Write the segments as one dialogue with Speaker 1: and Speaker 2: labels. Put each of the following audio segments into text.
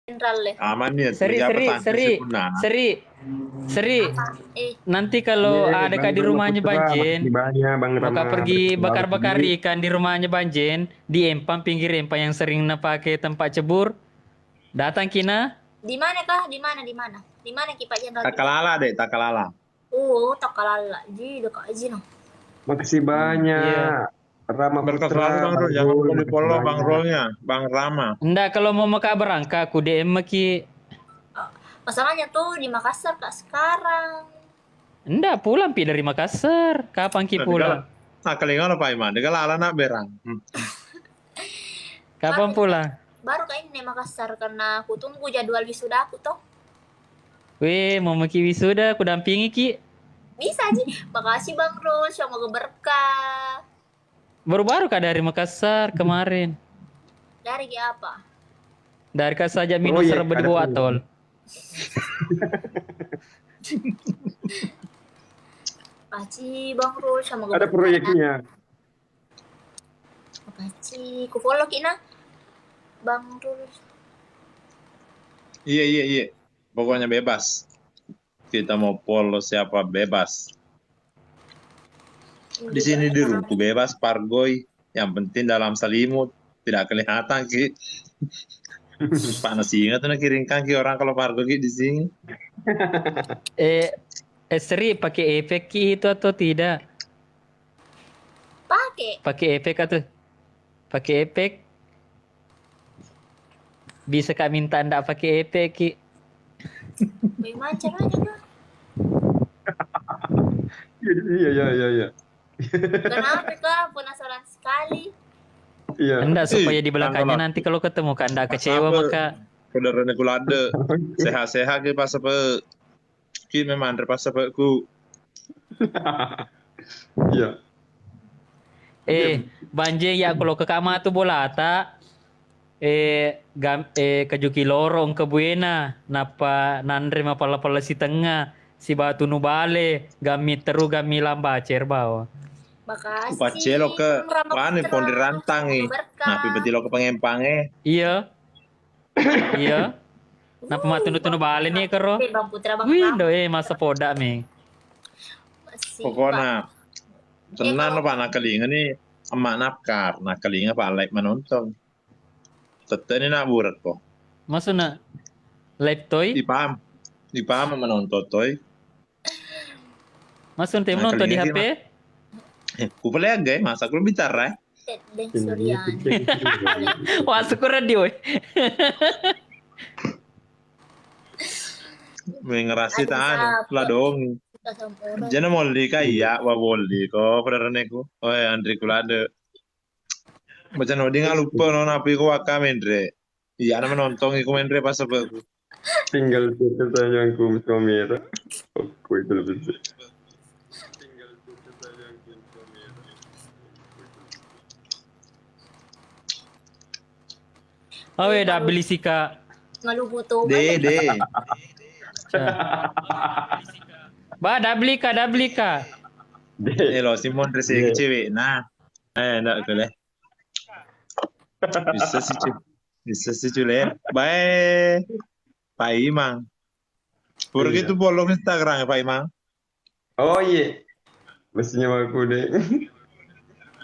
Speaker 1: General deh.
Speaker 2: Aman ya,
Speaker 3: Seri,
Speaker 2: kerja
Speaker 3: Seri,
Speaker 2: petang
Speaker 3: Seri,
Speaker 2: punah.
Speaker 3: Seri.
Speaker 1: Eh,
Speaker 3: Nanti kalau
Speaker 4: Iya,
Speaker 3: ada
Speaker 4: Bang
Speaker 3: kak di
Speaker 4: Rama
Speaker 3: rumahnya
Speaker 4: Putra,
Speaker 3: Banjen,
Speaker 4: makasih banyak Bang
Speaker 3: mau
Speaker 4: Rama
Speaker 3: kak pergi
Speaker 4: berkembang
Speaker 3: bakar-bakar
Speaker 4: ini.
Speaker 3: ikan di rumahnya Banjen, di empang pinggir empang yang sering pakai tempat cebur. Datang kina.
Speaker 1: di mana kah? Di mana? Di mana? Di mana Pak Jenderal?
Speaker 2: Takalala deh, Takalala.
Speaker 1: Oh, Takalala. Ji, dekat aja noh.
Speaker 4: Makasih banyak. Rama
Speaker 2: Berkas
Speaker 4: Putra,
Speaker 2: selalu Bang Rul,
Speaker 4: Bang
Speaker 2: jangan
Speaker 4: Rul,
Speaker 2: lupa di
Speaker 4: makasih
Speaker 2: follow Bang
Speaker 4: banyak.
Speaker 2: Rolnya, Bang Rama.
Speaker 3: Ndak kalau mau kak berangkat, aku DM ki.
Speaker 1: Masalahnya tuh di Makassar tak sekarang.
Speaker 3: Ndak pulang pi dari Makassar. Kapan ki pulang?
Speaker 2: Nah, kelingan apa Iman? Dia lala nak berang.
Speaker 3: Kapan pulang?
Speaker 1: Baru kayak ini Makassar karena aku tunggu jadwal wisuda aku toh.
Speaker 3: Weh, mau ki wisuda, aku dampingi ki.
Speaker 1: Bisa Ji. Makasih Bang Rul, semoga berkah.
Speaker 3: Baru-baru kak dari Makassar kemarin.
Speaker 1: Dari apa?
Speaker 3: Dari kak saja minum
Speaker 4: Proyek,
Speaker 3: serba di
Speaker 4: ada
Speaker 3: bawah
Speaker 4: proyek.
Speaker 3: tol.
Speaker 1: Makasih Bang Rul, semoga
Speaker 4: Ada
Speaker 1: berkah.
Speaker 4: proyeknya.
Speaker 1: Makasih. Ku follow Kina. Bang Rul.
Speaker 2: Iya. Pokoknya bebas. Kita mau follow siapa bebas. Di sini di Ruku bebas, Pargoy. Yang penting dalam selimut tidak kelihatan ki. Panas ingat tuh kirimkan ki orang kalau Pargoy ki di sini.
Speaker 3: Seri pakai efek ki itu atau tidak? Pakai efek atau? Pakai efek? Bisa kak minta ndak pakai efek ki?
Speaker 1: Bagaimana caranya?
Speaker 4: Iya.
Speaker 1: Kenapa kak? Penasaran sekali.
Speaker 4: Iya.
Speaker 3: Ndak supaya di
Speaker 2: Ih,
Speaker 3: belakangnya
Speaker 2: tanggal-
Speaker 3: nanti kalau ketemu kak ndak kecewa
Speaker 2: Apa?
Speaker 3: maka.
Speaker 2: Saudara kulade. Sehat-sehat ki pas apa. Ki memang pas apa ku.
Speaker 4: Iya.
Speaker 3: Banjir ya kalau ke kamar tu bola tak. Kajuki lorong ke buena napa nandre mapala-pala si tengah si batu nu bale gami teru gami lamba cerbawa.
Speaker 1: Makasih.
Speaker 2: Pacelo ke
Speaker 1: Rama
Speaker 2: wani
Speaker 1: Putra.
Speaker 2: pon dirantangi.
Speaker 1: Semoga berkah.
Speaker 2: Nah, pipeti lo ke pengempangnya.
Speaker 3: Iya. Iya. Napa matunu-tunu bale nih kero?
Speaker 1: Bang Putra Bang
Speaker 3: Wih,
Speaker 1: Rama.
Speaker 3: masa poda me.
Speaker 1: Masih,
Speaker 2: Pokoknya tenan lo pak nakalinga nih emak napkar nakalinga pak like menonton. Tetep ini nak burat kok.
Speaker 3: Maksudnya live toy?
Speaker 2: Dipaham menonton toy.
Speaker 3: Maksudnya tem nonton di HP?
Speaker 2: Ku pelea gay masa ku bicara.
Speaker 1: Dan Surian.
Speaker 3: Wah, syukur radio.
Speaker 2: Mengerasi
Speaker 1: Aduh,
Speaker 2: taan
Speaker 1: siapa?
Speaker 2: lah dong. Jangan mau li kaya wa bolli ko padahal ku. Oh Andri kulade. Macam nodi nggak lupa non api ku akamendre. Iya nama nonton iku mendre pas apa ku.
Speaker 4: Tinggal itu sayangku kamera. Aku itu lebih.
Speaker 3: Oh, dah beli si kak.
Speaker 1: Ngelubu tuh.
Speaker 2: De.
Speaker 3: Dah beli kak.
Speaker 2: Lo Simon resi cewek. Nah, enggak boleh. Bisa sih cule. Bye. Pak Imang. Pergi tuh follow Instagram ya Pak Imang.
Speaker 4: Oh iya. Mestinya aku deh.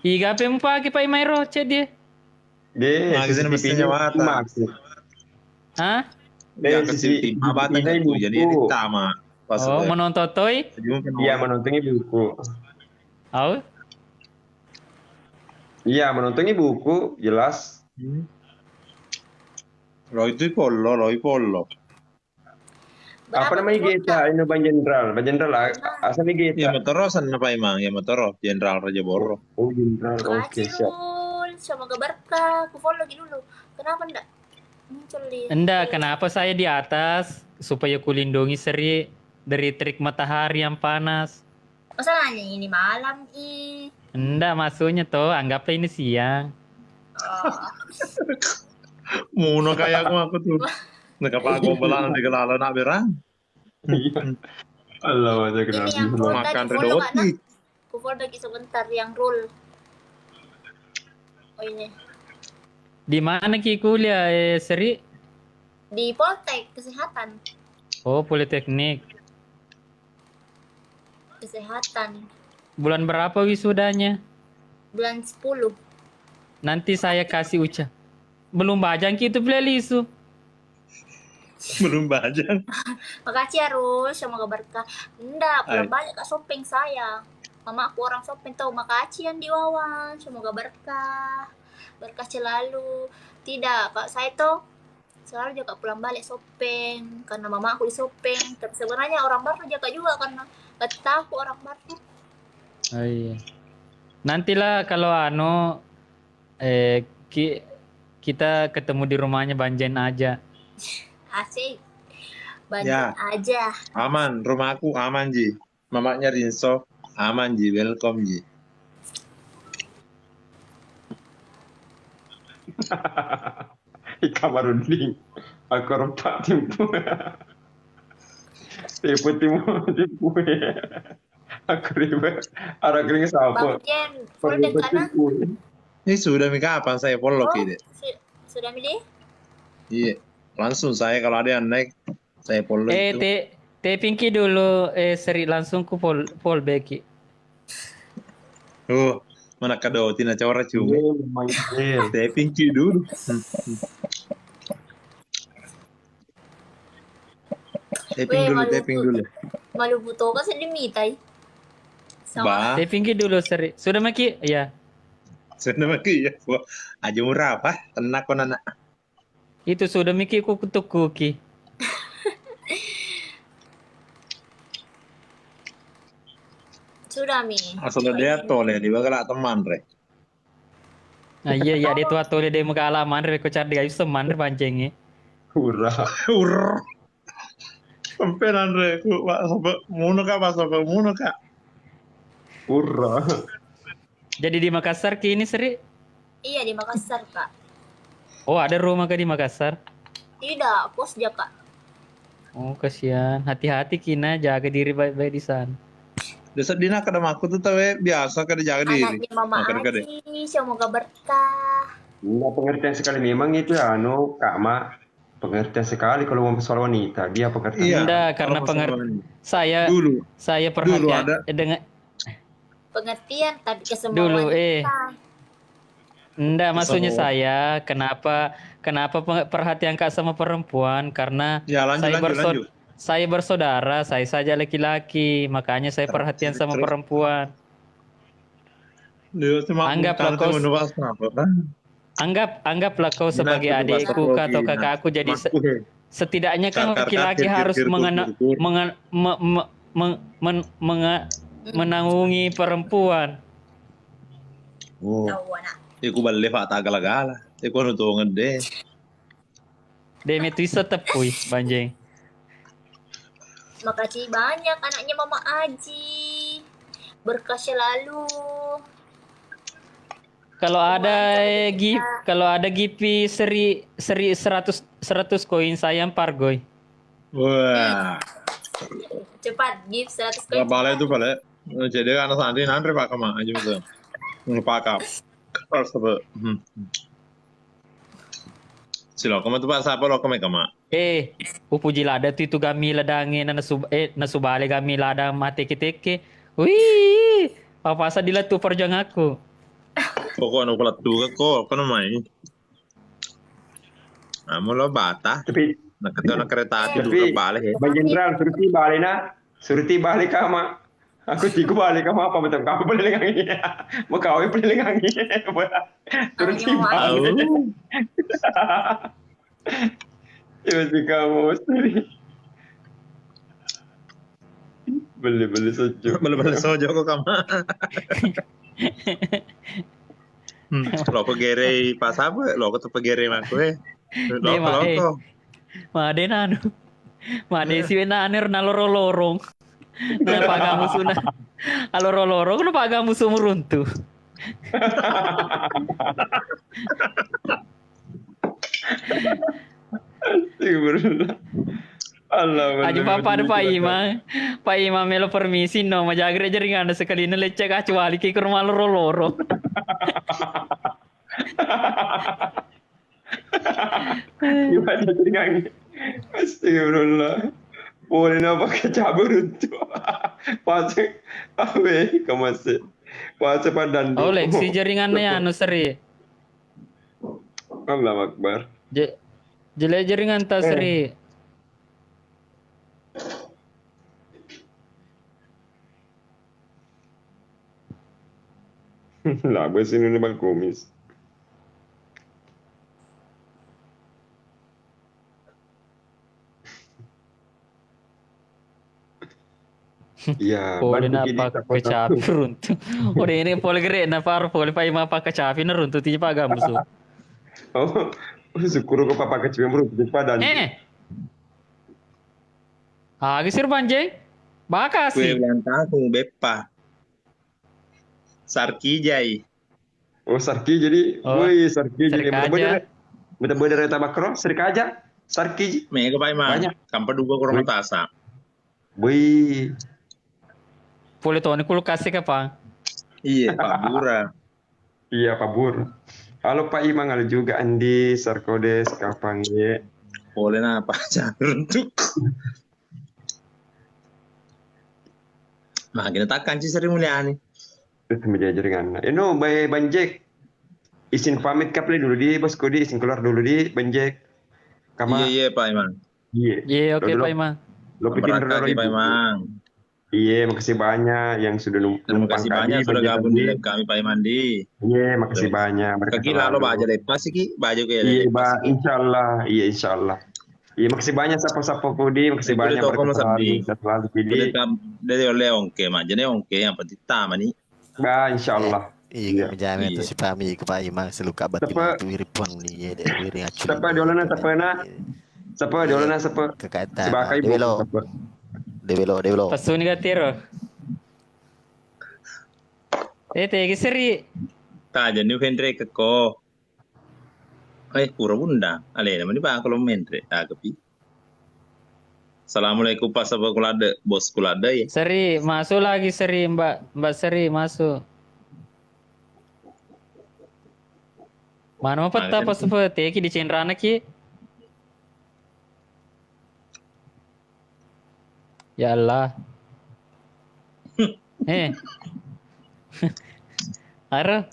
Speaker 3: Iga apa yang pakai Pak Imairo chat dia?
Speaker 4: Deh,
Speaker 2: Magazine mestinya mata.
Speaker 3: Hah?
Speaker 2: Ya kasih tim abatan itu jadi ditama. Pas
Speaker 3: Oh, menonton toy?
Speaker 4: Iya, menontonnya buku.
Speaker 3: Oh.
Speaker 4: Iya, menontonnya buku, jelas.
Speaker 2: Lo itu pollo.
Speaker 4: Apa namanya Geta? Ini Bang Jenderal. Bang Jenderal, asalnya Geta.
Speaker 2: Ya motorosan apa Imang? Ya motoro, Jenderal Raja Borro.
Speaker 4: Oh, Jenderal. Oke, siap.
Speaker 1: Semoga berkah. Aku follow lagi dulu. Kenapa enggak? Muncul di.
Speaker 3: Enggak, kenapa saya di atas? Supaya kulindungi Seri dari terik matahari yang panas.
Speaker 1: Masalahnya ini malam Ki.
Speaker 3: Enggak, maksudnya toh anggaplah ini siang.
Speaker 2: Muno kayak aku tuh. Nakapagong balang di kelala nak berang.
Speaker 4: Allah aja
Speaker 1: Ini
Speaker 4: kenapa?
Speaker 1: yang roll tadi
Speaker 2: Makan
Speaker 1: follow nggak nak?
Speaker 2: roti.
Speaker 1: Aku follow lagi sebentar yang roll. Oh ini
Speaker 3: Di mana Ki kuliah Sri?
Speaker 1: di Poltek kesehatan.
Speaker 3: Oh, Politeknik.
Speaker 1: Kesehatan
Speaker 3: Bulan berapa wisudanya?
Speaker 1: bulan 10.
Speaker 3: Nanti saya kasih ucap. Belum bajang Ki itu playlist.
Speaker 2: Belum bajang.
Speaker 1: Makasih ya Rul, semoga berkah. Enggak, pulang
Speaker 2: Ay.
Speaker 1: balik Kak Sopeng saya. Mama aku orang Sopeng tahu. Makasih yang Wawan, semoga berkah. Berkah selalu. Tidak, Kak saya tuh selalu juga pulang balik Sopeng karena mama aku di Sopeng. Tapi sebenarnya orang baru jaga juga karena gak tahu orang baru.
Speaker 3: Oh iya. Nantilah kalau kita ketemu di rumahnya Banjen aja.
Speaker 1: Asik. Bantu
Speaker 2: Ya.
Speaker 1: aja.
Speaker 2: Aman, rumahku aman Ji. Mamanya Rinso aman Ji, welcome Ji.
Speaker 4: Kamarudin. Aku rompak timpu. Tipu tipu. Aku ribet. Ada kering
Speaker 1: Bang
Speaker 4: siapa?
Speaker 1: Jen, full deck karena
Speaker 2: Ini sudah kapan saya follow Ki, Dek?
Speaker 1: sudah milih?
Speaker 2: Iya. Langsung saya kalau ada yang naik saya follow itu.
Speaker 3: Te Pinky dulu Sri langsung ku Pol Beki.
Speaker 2: Oh, mana kado tina cawara cuma.
Speaker 4: Manggil.
Speaker 2: Saya pinky dulu. Taping dulu.
Speaker 1: Malu buto ka sa limitai.
Speaker 2: Ba,
Speaker 3: Te Pinky dulu Sri. Sudah Maki? Ya.
Speaker 2: sudah maki ya. Wah, aja murah apa? Tenak ko nana.
Speaker 3: Itu sudah Miki ku tuku Ki.
Speaker 1: Sudah mi.
Speaker 2: Asal dia tole di bagala teman re.
Speaker 3: Nah iya ya dia tua tole dia muka alaman re ko cari ayu seman re banjengnya.
Speaker 4: Hurrah.
Speaker 2: Ur. Pempenan re ku sampai muno ka pas sampai muno ka.
Speaker 4: Hurrah.
Speaker 3: Jadi di Makassar Ki ini Sri?
Speaker 1: Iya di Makassar kak.
Speaker 3: Oh ada rumah Kak di Makassar?
Speaker 1: Tidak, pos aja kak.
Speaker 3: Oh kasihan. Hati-hati Kina jaga diri baik-baik di sana.
Speaker 2: Desa dina kada aku tuh tawe biasa kada jaga diri.
Speaker 1: Anaknya Mama
Speaker 2: Makan kada.
Speaker 1: Aji, semoga berkah.
Speaker 4: Enggak pengertian sekali memang itu ya Kak Ma. Pengertian sekali kalau mau soal wanita, dia pengertian.
Speaker 2: Iya.
Speaker 3: Enggak,
Speaker 2: kalau
Speaker 3: karena
Speaker 2: masalah ini.
Speaker 3: saya
Speaker 2: Dulu
Speaker 3: perhatian
Speaker 2: ada.
Speaker 3: dengan
Speaker 1: Pengertian tapi ke semua
Speaker 3: Dulu,
Speaker 1: wanita.
Speaker 3: enggak maksudnya
Speaker 2: Sama-
Speaker 3: saya kenapa perhatian Kak sama perempuan karena
Speaker 2: Ya lanjut.
Speaker 3: saya bersaudara, saya saja laki-laki, makanya saya perhatian sama
Speaker 2: Terus?
Speaker 3: perempuan.
Speaker 2: Dia cuma
Speaker 3: Anggaplah
Speaker 2: karena
Speaker 3: kau-
Speaker 2: cuma nuas apa kan?
Speaker 3: Anggaplah kau sebagai
Speaker 2: Gina,
Speaker 3: adikku
Speaker 2: bahasa
Speaker 3: atau
Speaker 2: Gina.
Speaker 3: kakakku jadi
Speaker 2: Maksudnya,
Speaker 3: setidaknya kan
Speaker 2: Kakak,
Speaker 3: laki-laki
Speaker 2: kir,
Speaker 3: harus
Speaker 2: kir, kur,
Speaker 3: mengen-
Speaker 2: kur, kur.
Speaker 3: mengen- me- me- meng- men- menga- menanggungi perempuan.
Speaker 2: Oh,
Speaker 1: Tahu anak.
Speaker 2: iku balik pak tagala-gala. Iku anu tuh ngede.
Speaker 3: Demi itu setepui banjeng.
Speaker 1: Makasih banyak anaknya Mama Aji. Berkah selalu.
Speaker 3: Kalau ada gipi seri 100 koin saya pargoy.
Speaker 2: Wah,
Speaker 1: Cepat gift 100
Speaker 2: nggak
Speaker 1: koin.
Speaker 2: balik itu balik. Jadi anak santri nanti pak kemana aja betul. Ngepakap. Kalau sebab. Silo, kamu tuh pak siapa lo kamu kama?
Speaker 3: Upuji lada tu itu kami ladangi nasubale kami ladang mati kiteke. Wih, apa sadila tu perjang aku.
Speaker 2: Pokok anu pelat tuh kok, apa namanya? Amo lo bata.
Speaker 4: Tapi
Speaker 2: Nak kereta api
Speaker 4: Tapi-
Speaker 2: dulu balik ya.
Speaker 4: Bang Jenderal suruti balik kama. Aku tiku balik kama apa betul kamu boleh lengangi. Mau kau boleh lengangi. Suruti
Speaker 1: Ayo,
Speaker 4: balik. Tiba-tiba kamu sendiri. Beli sojo.
Speaker 2: Balik sojo kok kamu. Lo pegere pas apa? Lo tuh pegere aku Lo
Speaker 3: Dia, Made nanu. Made si naner na lorong. Na pagamu suna. Aloro-lorong na pagamu sumuruntu.
Speaker 4: Allah.
Speaker 3: Aja papa ada Pak Ima melo permisi no majagre jaringan sekali ini lecek kecuali ke rumah loro.
Speaker 4: Gimana jaringan? Astagfirullah. Boleh nak pakai cabur untuk pasang awe kemasih pasang padan.
Speaker 3: Oh leksi jaringannya anu seri.
Speaker 4: Allah Akbar.
Speaker 3: Jelek jaringan tas seri.
Speaker 4: Lah sini ni bang komis. Ya,
Speaker 3: Pole na pa kecapi runtuh. Udah ini pole gere na par pole pa ima pa kecapi na runtuh tinya pa gamusu.
Speaker 4: Oh, syukur ko papa kecil yang di padan.
Speaker 3: Gisir banjeng.
Speaker 2: Kue
Speaker 3: Makasih.
Speaker 2: ulang tahun Beppa. Sarki Jai.
Speaker 4: Oh, Sarki jadi,
Speaker 3: Oh,
Speaker 4: woi Sarki jadi
Speaker 3: Sarki aja.
Speaker 4: bener-bener tabakro, Sarki aja. Sarki.
Speaker 2: Mega Pak Imam.
Speaker 4: Banyak.
Speaker 2: Kampa duga kurang tasa.
Speaker 4: Woi,
Speaker 3: Pole to ni kulu kasih ka pa.
Speaker 2: Iya Pak Bura.
Speaker 4: iya Pak Bur. Halo Pak Imang, ada juga Andi, Sarkodes, Kapang ye.
Speaker 2: Boleh na apa aja untuk. Nah, kita takkan sih sering mulia nih.
Speaker 4: Itu menjadi jaringan. No, by Banjek. Izin pamit kapli dulu di bosku di, izin keluar dulu di Banjek. Kama.
Speaker 2: Iya Pak Imam.
Speaker 4: Iya.
Speaker 3: Iya oke
Speaker 4: Lo-
Speaker 3: Pak Ima.
Speaker 4: Lo pitin
Speaker 2: Berangkat
Speaker 4: dulu
Speaker 2: Pak Imam.
Speaker 4: Iya, makasih banyak yang sudah
Speaker 2: Terima kasih banyak sudah gabung di live kami Pak Imandi.
Speaker 4: Iya, makasih banyak.
Speaker 2: Kaki lalu baca lepas sih Ki, baju kayak
Speaker 4: Iya,
Speaker 2: lepas.
Speaker 4: insyaallah. Iya, insyaallah. Iya, makasih banyak sapa-sapa Kudi, makasih
Speaker 2: Boleh
Speaker 4: banyak
Speaker 2: toko mas Abdi.
Speaker 4: selalu Kudi.
Speaker 2: Boleh kam dari oleh ongke mah, jadi ongke yang penting tama nih.
Speaker 4: Bah, insyaallah.
Speaker 5: Iya, menjamin
Speaker 2: Iya.
Speaker 5: tu si Pami ke Pak Imang seluka batin
Speaker 4: Siapa-
Speaker 5: itu wiripon ni ya dia wiring acul.
Speaker 4: Siapa diolana siapa na? Siapa diolana siapa?
Speaker 5: Kekaitan.
Speaker 4: Sebagai ibu.
Speaker 5: Debelo,
Speaker 4: Siapa?
Speaker 5: debelo.
Speaker 3: Pasu ni gatiro. Tegi seri.
Speaker 2: Tak jadi Hendrik ke ko. Pura bunda. Ale nama ni Pak kalau mentre. Kepi. Assalamualaikum Pak Sabah kulada, bos kulada ya.
Speaker 3: Seri masuk lagi seri Mbak Seri masuk. Mana mau peta pas seperti ki di cendrana ki. Ya Allah. Aro.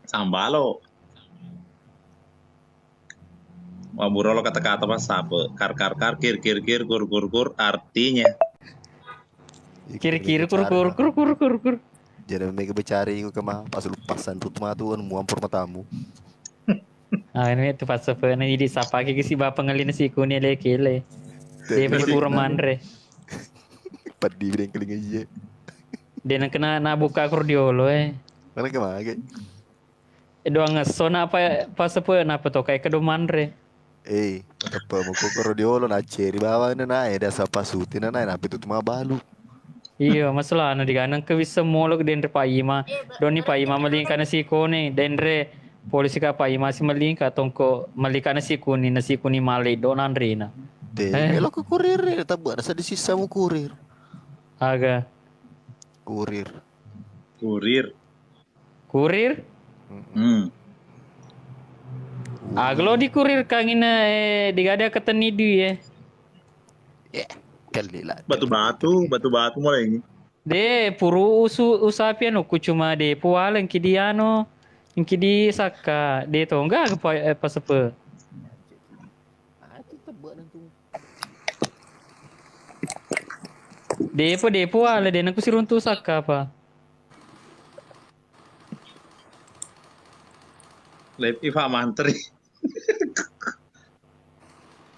Speaker 2: Sambalo. Wah burolo kata-kata pas apa? Kar kir kur artinya.
Speaker 3: Kiri kur.
Speaker 5: Jadi mereka bercari ke mah pas lupasan tutup matu kan muampur matamu.
Speaker 3: Ini tu pas seperti jadi sapa ki si bapak ngelin si kuning lekele. Dia pergi kurman re.
Speaker 5: Padi bidang keling aja.
Speaker 3: Dia nak kena nak buka akordiolo
Speaker 5: Mana ke mah ke?
Speaker 3: Doang ngeson apa pas seperti apa to kayak kedoman re.
Speaker 5: Apa mau kok rodiolo na ceri bawah na naik dah sapa suti na naik tapi tutup mah balu.
Speaker 3: Iya masalah di kanan ke bisa molok dendre Pak Ima. Doni Pak Ima melingkan si kone dendre polisi ka Pak Ima si melingka tongko melikana si kuni nasi kuni male donan rena.
Speaker 5: Lo ke kurir tak buat asa di sisa mu kurir.
Speaker 3: Aga
Speaker 5: Kurir.
Speaker 3: kurir. Aglo di kurir kangina digada keteni du ya.
Speaker 5: Kali lah.
Speaker 2: Batu-batu mulai ini.
Speaker 3: De puru usapian ku cuma de pualan kidiano. Inki di saka de to enggak apa sepe. Depo ala de naku siruntu saka apa.
Speaker 2: Live Iva mantri.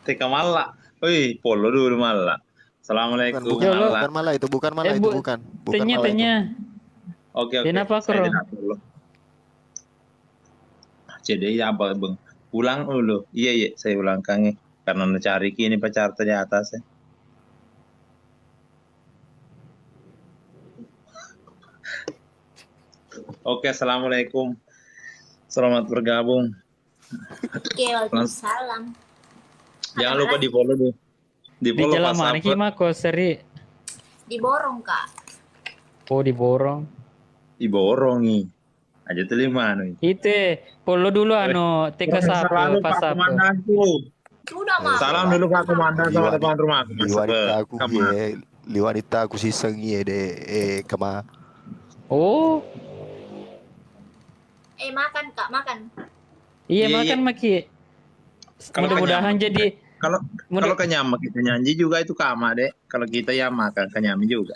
Speaker 2: Teka mala. Wih, polo dulu mala. Assalamualaikum mala.
Speaker 5: Bukan malah itu bukan malah itu bukan. Bukan malah itu.
Speaker 3: Tanya.
Speaker 2: Oke.
Speaker 3: Kenapa
Speaker 2: Saya
Speaker 3: kro?
Speaker 2: tidak perlu. Jadi apa bang? Ulang dulu. Iya, saya ulang kange. Karena mencari kini pacar di atas ya. Oke, assalamualaikum. Selamat bergabung.
Speaker 1: Oke, waalaikumsalam.
Speaker 2: Jangan lupa di follow dulu.
Speaker 3: Di
Speaker 2: Polo
Speaker 3: jalan
Speaker 2: pas
Speaker 3: mana
Speaker 2: apa?
Speaker 3: ki mako seri?
Speaker 1: Diborong kak.
Speaker 3: Oh diborong.
Speaker 2: Iborongi. Aja terima nih.
Speaker 3: Itu polo dulu anu TK
Speaker 2: Selalu
Speaker 3: sape pas
Speaker 2: Pak
Speaker 3: sape.
Speaker 2: Komandanku.
Speaker 1: Sudah mah.
Speaker 2: Salam dulu Pak Komandan sama depan rumahku.
Speaker 5: Li wanita aku ye, li wanita aku siseng ye de kama.
Speaker 3: Oh,
Speaker 1: Makan kak, makan.
Speaker 3: iya
Speaker 2: Iya,
Speaker 3: makan maki.
Speaker 2: Kalau
Speaker 3: Mudah-mudahan
Speaker 2: kenyang.
Speaker 3: jadi
Speaker 2: Kalau
Speaker 3: mudah-
Speaker 2: kenyam kita nyanyi juga itu kama deh. Kalau kita ya makan kenyam juga.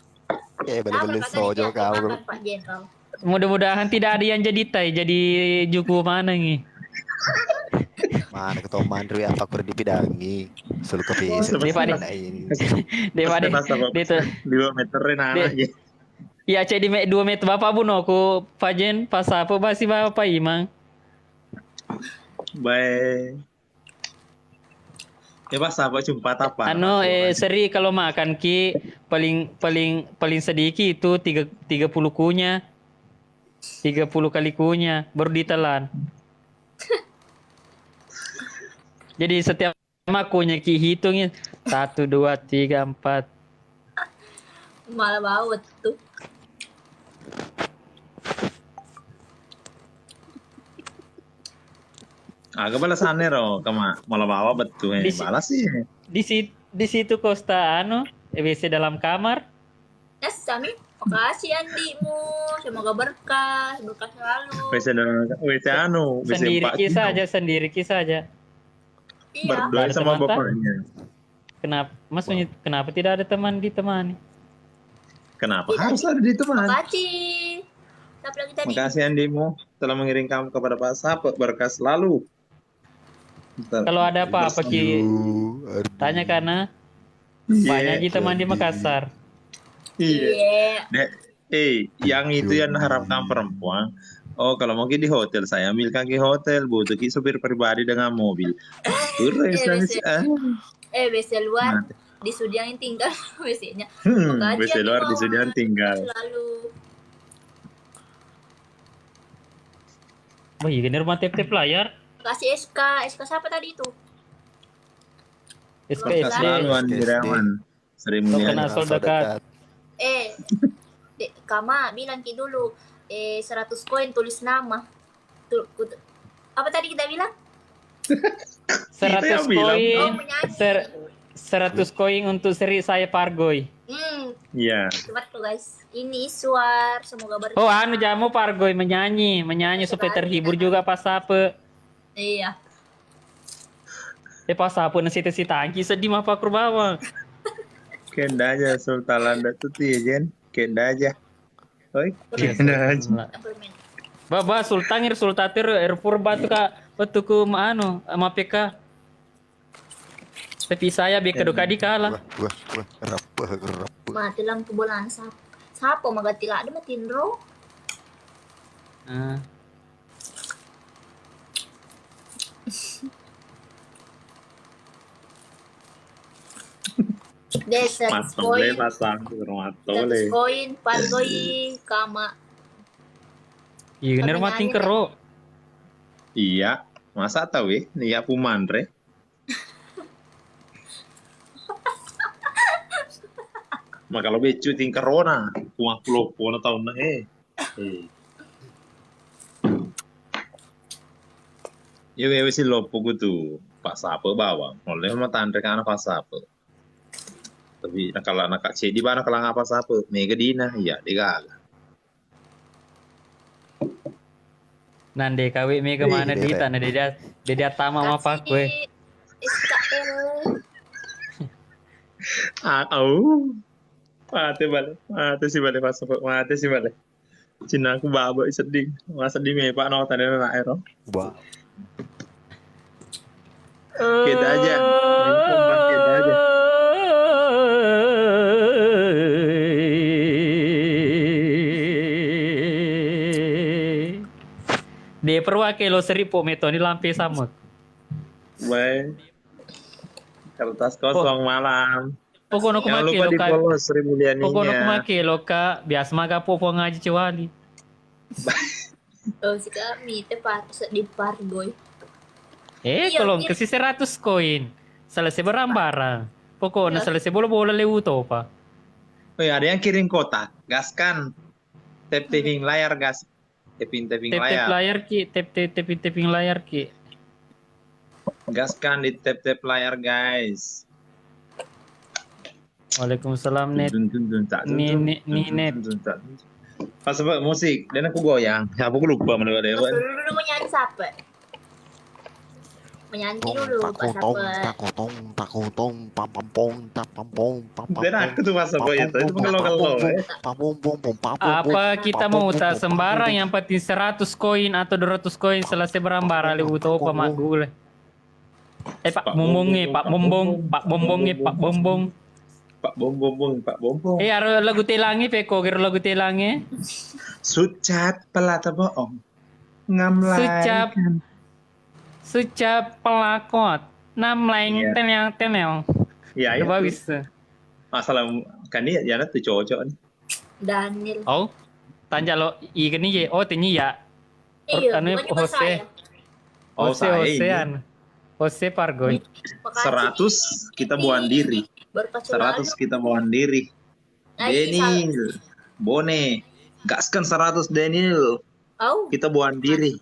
Speaker 5: Beli-beli
Speaker 1: Apa
Speaker 5: sojo
Speaker 1: tadi
Speaker 5: kau.
Speaker 1: makan Pak Jenderal?
Speaker 3: mudah-mudahan tidak ada yang jadi tai jadi juku mana nih.
Speaker 5: Mana ketemu mandri apa aku dipidangi. Selalu kepisah.
Speaker 3: Dia Pak, Dewa deh. Dia tuh
Speaker 2: 2 meterin anak aja.
Speaker 3: iya cek di 2 meter bapak buno aku pajen pas apa masih bapak imang.
Speaker 2: Baik. Ya pas apa jumpa apa?
Speaker 3: Anu seri kalau makan ki paling sedikit itu 30 kunya. 30 kali kunya baru ditelan. Jadi setiap makunya ki hitungnya 1 2 3 4.
Speaker 1: Malah bau tuh.
Speaker 2: Agak balasannya roh, kama malah bawa betul
Speaker 3: Di-
Speaker 2: balas sih.
Speaker 3: Di situ Costa anu WC dalam kamar.
Speaker 1: Sami, makasih Andimu. Semoga berkah selalu.
Speaker 2: WC anu, WC
Speaker 3: Sendiri
Speaker 2: Pak
Speaker 3: kisah
Speaker 2: Kino.
Speaker 3: aja, sendiri kisah aja.
Speaker 1: Iya.
Speaker 2: Berdua
Speaker 3: Ada
Speaker 2: sama
Speaker 3: teman, tak?
Speaker 2: bapaknya.
Speaker 3: Maksudnya kenapa tidak ada teman ditemani?
Speaker 2: Kenapa harus ada di teman?
Speaker 1: Makasih. Siapa lagi tadi?
Speaker 2: Makasih Andimu telah mengirim kamu kepada Pak Sape, berkah selalu.
Speaker 3: Kalau ada apa-apa ki tanya karena banyak aja teman di Makassar.
Speaker 2: Iya.
Speaker 1: Iya.
Speaker 2: Yang itu yang harapkan perempuan. Oh, kalau mungkin di hotel saya ambilkan ke hotel, butuh ki supir pribadi dengan mobil.
Speaker 1: WC luar di Sudiang yang tinggal WC-nya.
Speaker 2: WC luar di Sudiang tinggal.
Speaker 1: Selalu.
Speaker 3: Oh iya, gini rumah tip-tip layar.
Speaker 1: Kasih SK siapa tadi itu?
Speaker 2: Berkah
Speaker 3: SKSD.
Speaker 2: selalu Andi Rawan. Sri
Speaker 3: Kena
Speaker 2: Mulyani.
Speaker 3: sol dekat.
Speaker 1: Kama bilang ki dulu 100 koin tulis nama. Apa tadi kita bilang?
Speaker 3: 100
Speaker 2: bilang.
Speaker 3: koin.
Speaker 1: Menyanyi.
Speaker 3: 100 koin untuk seri saya Pargoy.
Speaker 2: Iya.
Speaker 1: Cepat tuh guys. Ini Iswar, semoga berkah.
Speaker 3: Oh, anu jamu Pargoy menyanyi supaya terhibur juga pas apa.
Speaker 1: Iya.
Speaker 3: Pas apa nasi tangki sedih mah Pak Kurbawa.
Speaker 2: Kenda aja Sultan tuh ya Jen. Kenda aja. Oi, kenda aja.
Speaker 1: Permen.
Speaker 3: Baba sultangir sultatir purba tuh kak betul ku anu sama PK. Tapi saya beka duka di kalah.
Speaker 5: Wah, rapah.
Speaker 1: Mati lampu bolaan Sapo magati la ada matinro.
Speaker 3: Ah.
Speaker 1: Desa
Speaker 2: Matole
Speaker 1: koin,
Speaker 2: pasang matole.
Speaker 1: 100 koin, Pargoy, Kama.
Speaker 3: Iya, bener mati kero.
Speaker 2: Iya, masa tahu nih ya pumandre. Maka lo becu ting corona, kuah pulau pulau tahun na Ya wewe si lopo gitu, Pak Sape bawa, oleh sama tandre kan Pak Sape. Tapi kalau anak kak di mana kalau ngapa Sape, mega dina, ya digaga.
Speaker 3: Nande kawe mega mana di tanah dia tama sama Pak gue.
Speaker 1: SKL.
Speaker 2: Mati si balik Pak Sape, mati si balik. Cina aku baba sedih, sedih me Pak no tadi anak ero.
Speaker 5: Wah.
Speaker 2: Kita aja, kita aja.
Speaker 3: Dia perwakil lo seribu metoni lampe sama.
Speaker 2: Baik. Kertas kosong malam.
Speaker 3: Pokoknya aku
Speaker 2: Jangan
Speaker 3: make
Speaker 2: lupa
Speaker 3: lo
Speaker 2: di
Speaker 3: kak.
Speaker 2: follow Sri
Speaker 3: Pokoknya aku
Speaker 2: Mulyaninya.
Speaker 3: make lo kak. Biasa maga popo ngaji cewali.
Speaker 1: Oh, si kami di Pargoy.
Speaker 3: Kalau kasih 100 koin. Selesai barang-barang. Pokoknya selesai bola-bola lewat apa?
Speaker 2: Oh ya, ada yang kirim kotak. Gaskan. Tap-tapping layar, gas. Tapping-tapping
Speaker 3: Tap-tap
Speaker 2: layar.
Speaker 3: layar ki, tapping layar ki.
Speaker 2: Gaskan di tap-tap layar, guys.
Speaker 3: Waalaikumsalam net. Net.
Speaker 2: Pas apa musik, dan aku goyang. Aku lupa mana ada.
Speaker 1: Dulu menyanyi siapa? Menyanyi dulu Pak Sapet.
Speaker 2: Dan aku tuh pas apa itu mengelo-ngelo.
Speaker 3: Apa kita mau tak sembarang yang penting 100 koin atau 200 koin selesai berambara lewat apa mak gue. Pak Bombong.
Speaker 2: Pak Bombong.
Speaker 3: Ada lagu telangi peko kira lagu telangi.
Speaker 2: Sucat pelata bohong. Ngamlai.
Speaker 3: Sucap pelakot. Namleng tenel.
Speaker 2: Ya, ya.
Speaker 3: Bagus.
Speaker 2: Masalah kan dia ya tuh cowok nih.
Speaker 1: Daniel.
Speaker 3: Oh. Tanya lo ikan ni oh tanya ya.
Speaker 1: Iya,
Speaker 3: Anu
Speaker 1: bukannya bahasa
Speaker 3: Jose.
Speaker 1: ya?
Speaker 3: Josean. Jose Pargoy.
Speaker 2: 100 kita buang diri. 100 kita buang diri. Daniel. Bone. Gaskan 100 Daniel.
Speaker 1: Oh.
Speaker 2: Kita buang diri.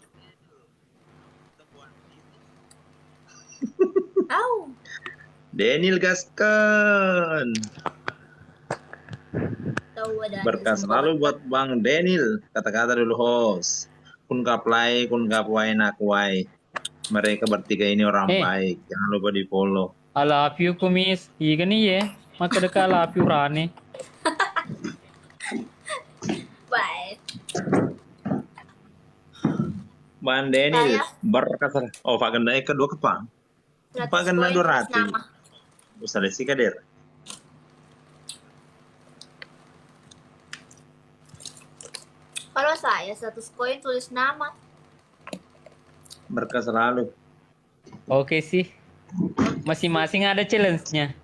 Speaker 1: Oh.
Speaker 2: Daniel gaskan.
Speaker 1: Tahu ada.
Speaker 2: Berkah selalu buat Bang Daniel. Kata-kata dulu host. Kun kaplay, kun kapway nakway. Mereka bertiga ini orang baik. Jangan lupa di follow.
Speaker 3: I love you kumis. Ikan ni ya. Maka dekat I love you Rani.
Speaker 1: Baik.
Speaker 2: Bang Daniel berkah selalu. Oh, Pak Gendai kedua kepang. Pak Gendai 200. Usah desi kader.
Speaker 1: Kalau saya 100 koin tulis nama.
Speaker 2: Berkah selalu.
Speaker 3: Oke sih. Masing-masing ada challenge-nya.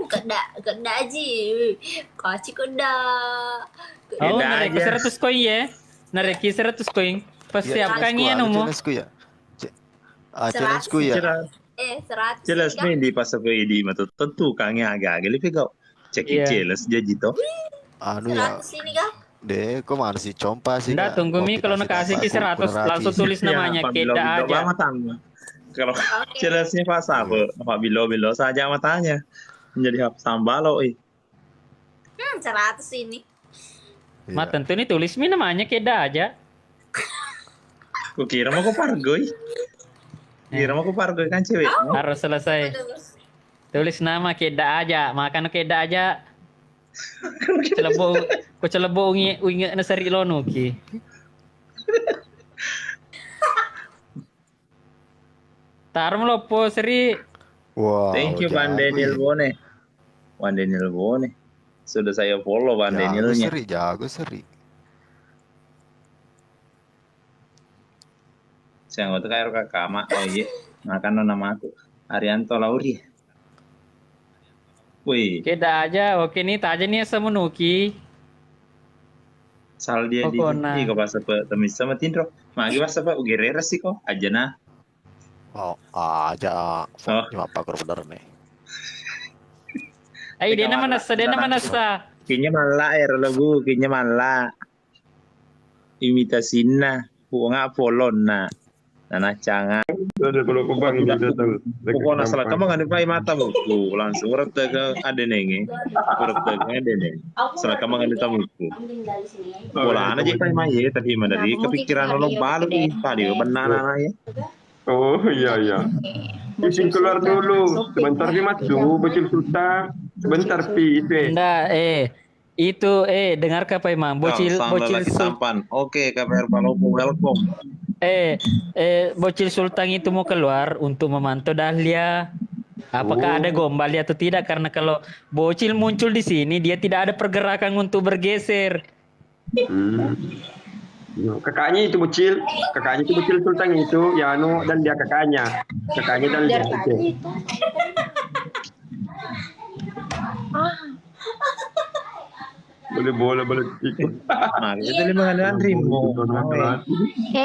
Speaker 1: Kena aja. Kasih kena.
Speaker 3: Oh,
Speaker 2: Beda
Speaker 3: narik
Speaker 2: aja.
Speaker 3: 100 koin ya. Narik 100 koin. Persiapkan ya nomo.
Speaker 5: Challenge-ku ya.
Speaker 1: 100.
Speaker 2: Jelas nih di pas aku ini mah tentu kangnya agak lebih kau cek jelas jadi toh.
Speaker 5: Anu ya.
Speaker 1: 100 ini kah?
Speaker 5: Deh, kok mana sih compa sih?
Speaker 3: Nggak, tunggu Mi kalau nakasih ki 100 langsung tulis namanya kita aja.
Speaker 2: Kalau jelasnya pas apa? Pak Bilo saja matanya. Menjadi hap sambalo
Speaker 1: 100 ini.
Speaker 3: Ma tentu nih tulis Mi namanya kita aja.
Speaker 2: Kukira mau ke Pargoy. Kira mau ke Pargoy kan cewek.
Speaker 3: Harus selesai. Tulis nama kita aja, makan kita aja. Ko celebo ungi na sari lono ki. Tarum lo po seri.
Speaker 5: Wow.
Speaker 2: Thank you Bang Daniel Bone. Bang Daniel Bone. Sudah saya follow Bang Danielnya.
Speaker 5: Jago seri.
Speaker 2: Saya nggak tahu kayak kakak mak. Oh iya. Makan nama aku. Arianto Lauri. Wih.
Speaker 3: Kita aja, oke nih, tak aja nih semenuki.
Speaker 2: Sal dia di kau pas apa temis sama Tindro. Magi pas apa Ugerera sih kok aja nah.
Speaker 5: Oh, aja. Cuma apa bener nih.
Speaker 3: Ay, dia nama nasa.
Speaker 2: Kayaknya malah lagu, kayaknya malah. Imitasinya, nggak polon na. Nana cangan.
Speaker 4: Kalau kubang itu
Speaker 2: Pokoknya salah kamu nggak dipakai mata buku langsung urut ke ada nengi, urut ke ada nengi. Salah kamu nggak ditamuku. Bola aja kayak maye tapi mana dari kepikiran lo balu tadi benar ya.
Speaker 4: Oh iya. Izin keluar dulu. Sebentar nih Mas tunggu bocil sultan. Sebentar pi itu.
Speaker 3: Nggak, itu dengar apa Imam? Bocil
Speaker 2: Sultan. Oke, KPR Palopo welcome.
Speaker 3: Bocil Sultan itu mau keluar untuk memantau Dahlia. Apakah ada gombal atau tidak? Karena kalau bocil muncul di sini, dia tidak ada pergerakan untuk bergeser.
Speaker 4: Kakaknya itu bocil Sultan itu, ya anu dan dia kakaknya dan dia itu. Boleh bola boleh ikut.
Speaker 2: Nah, itu 5 kali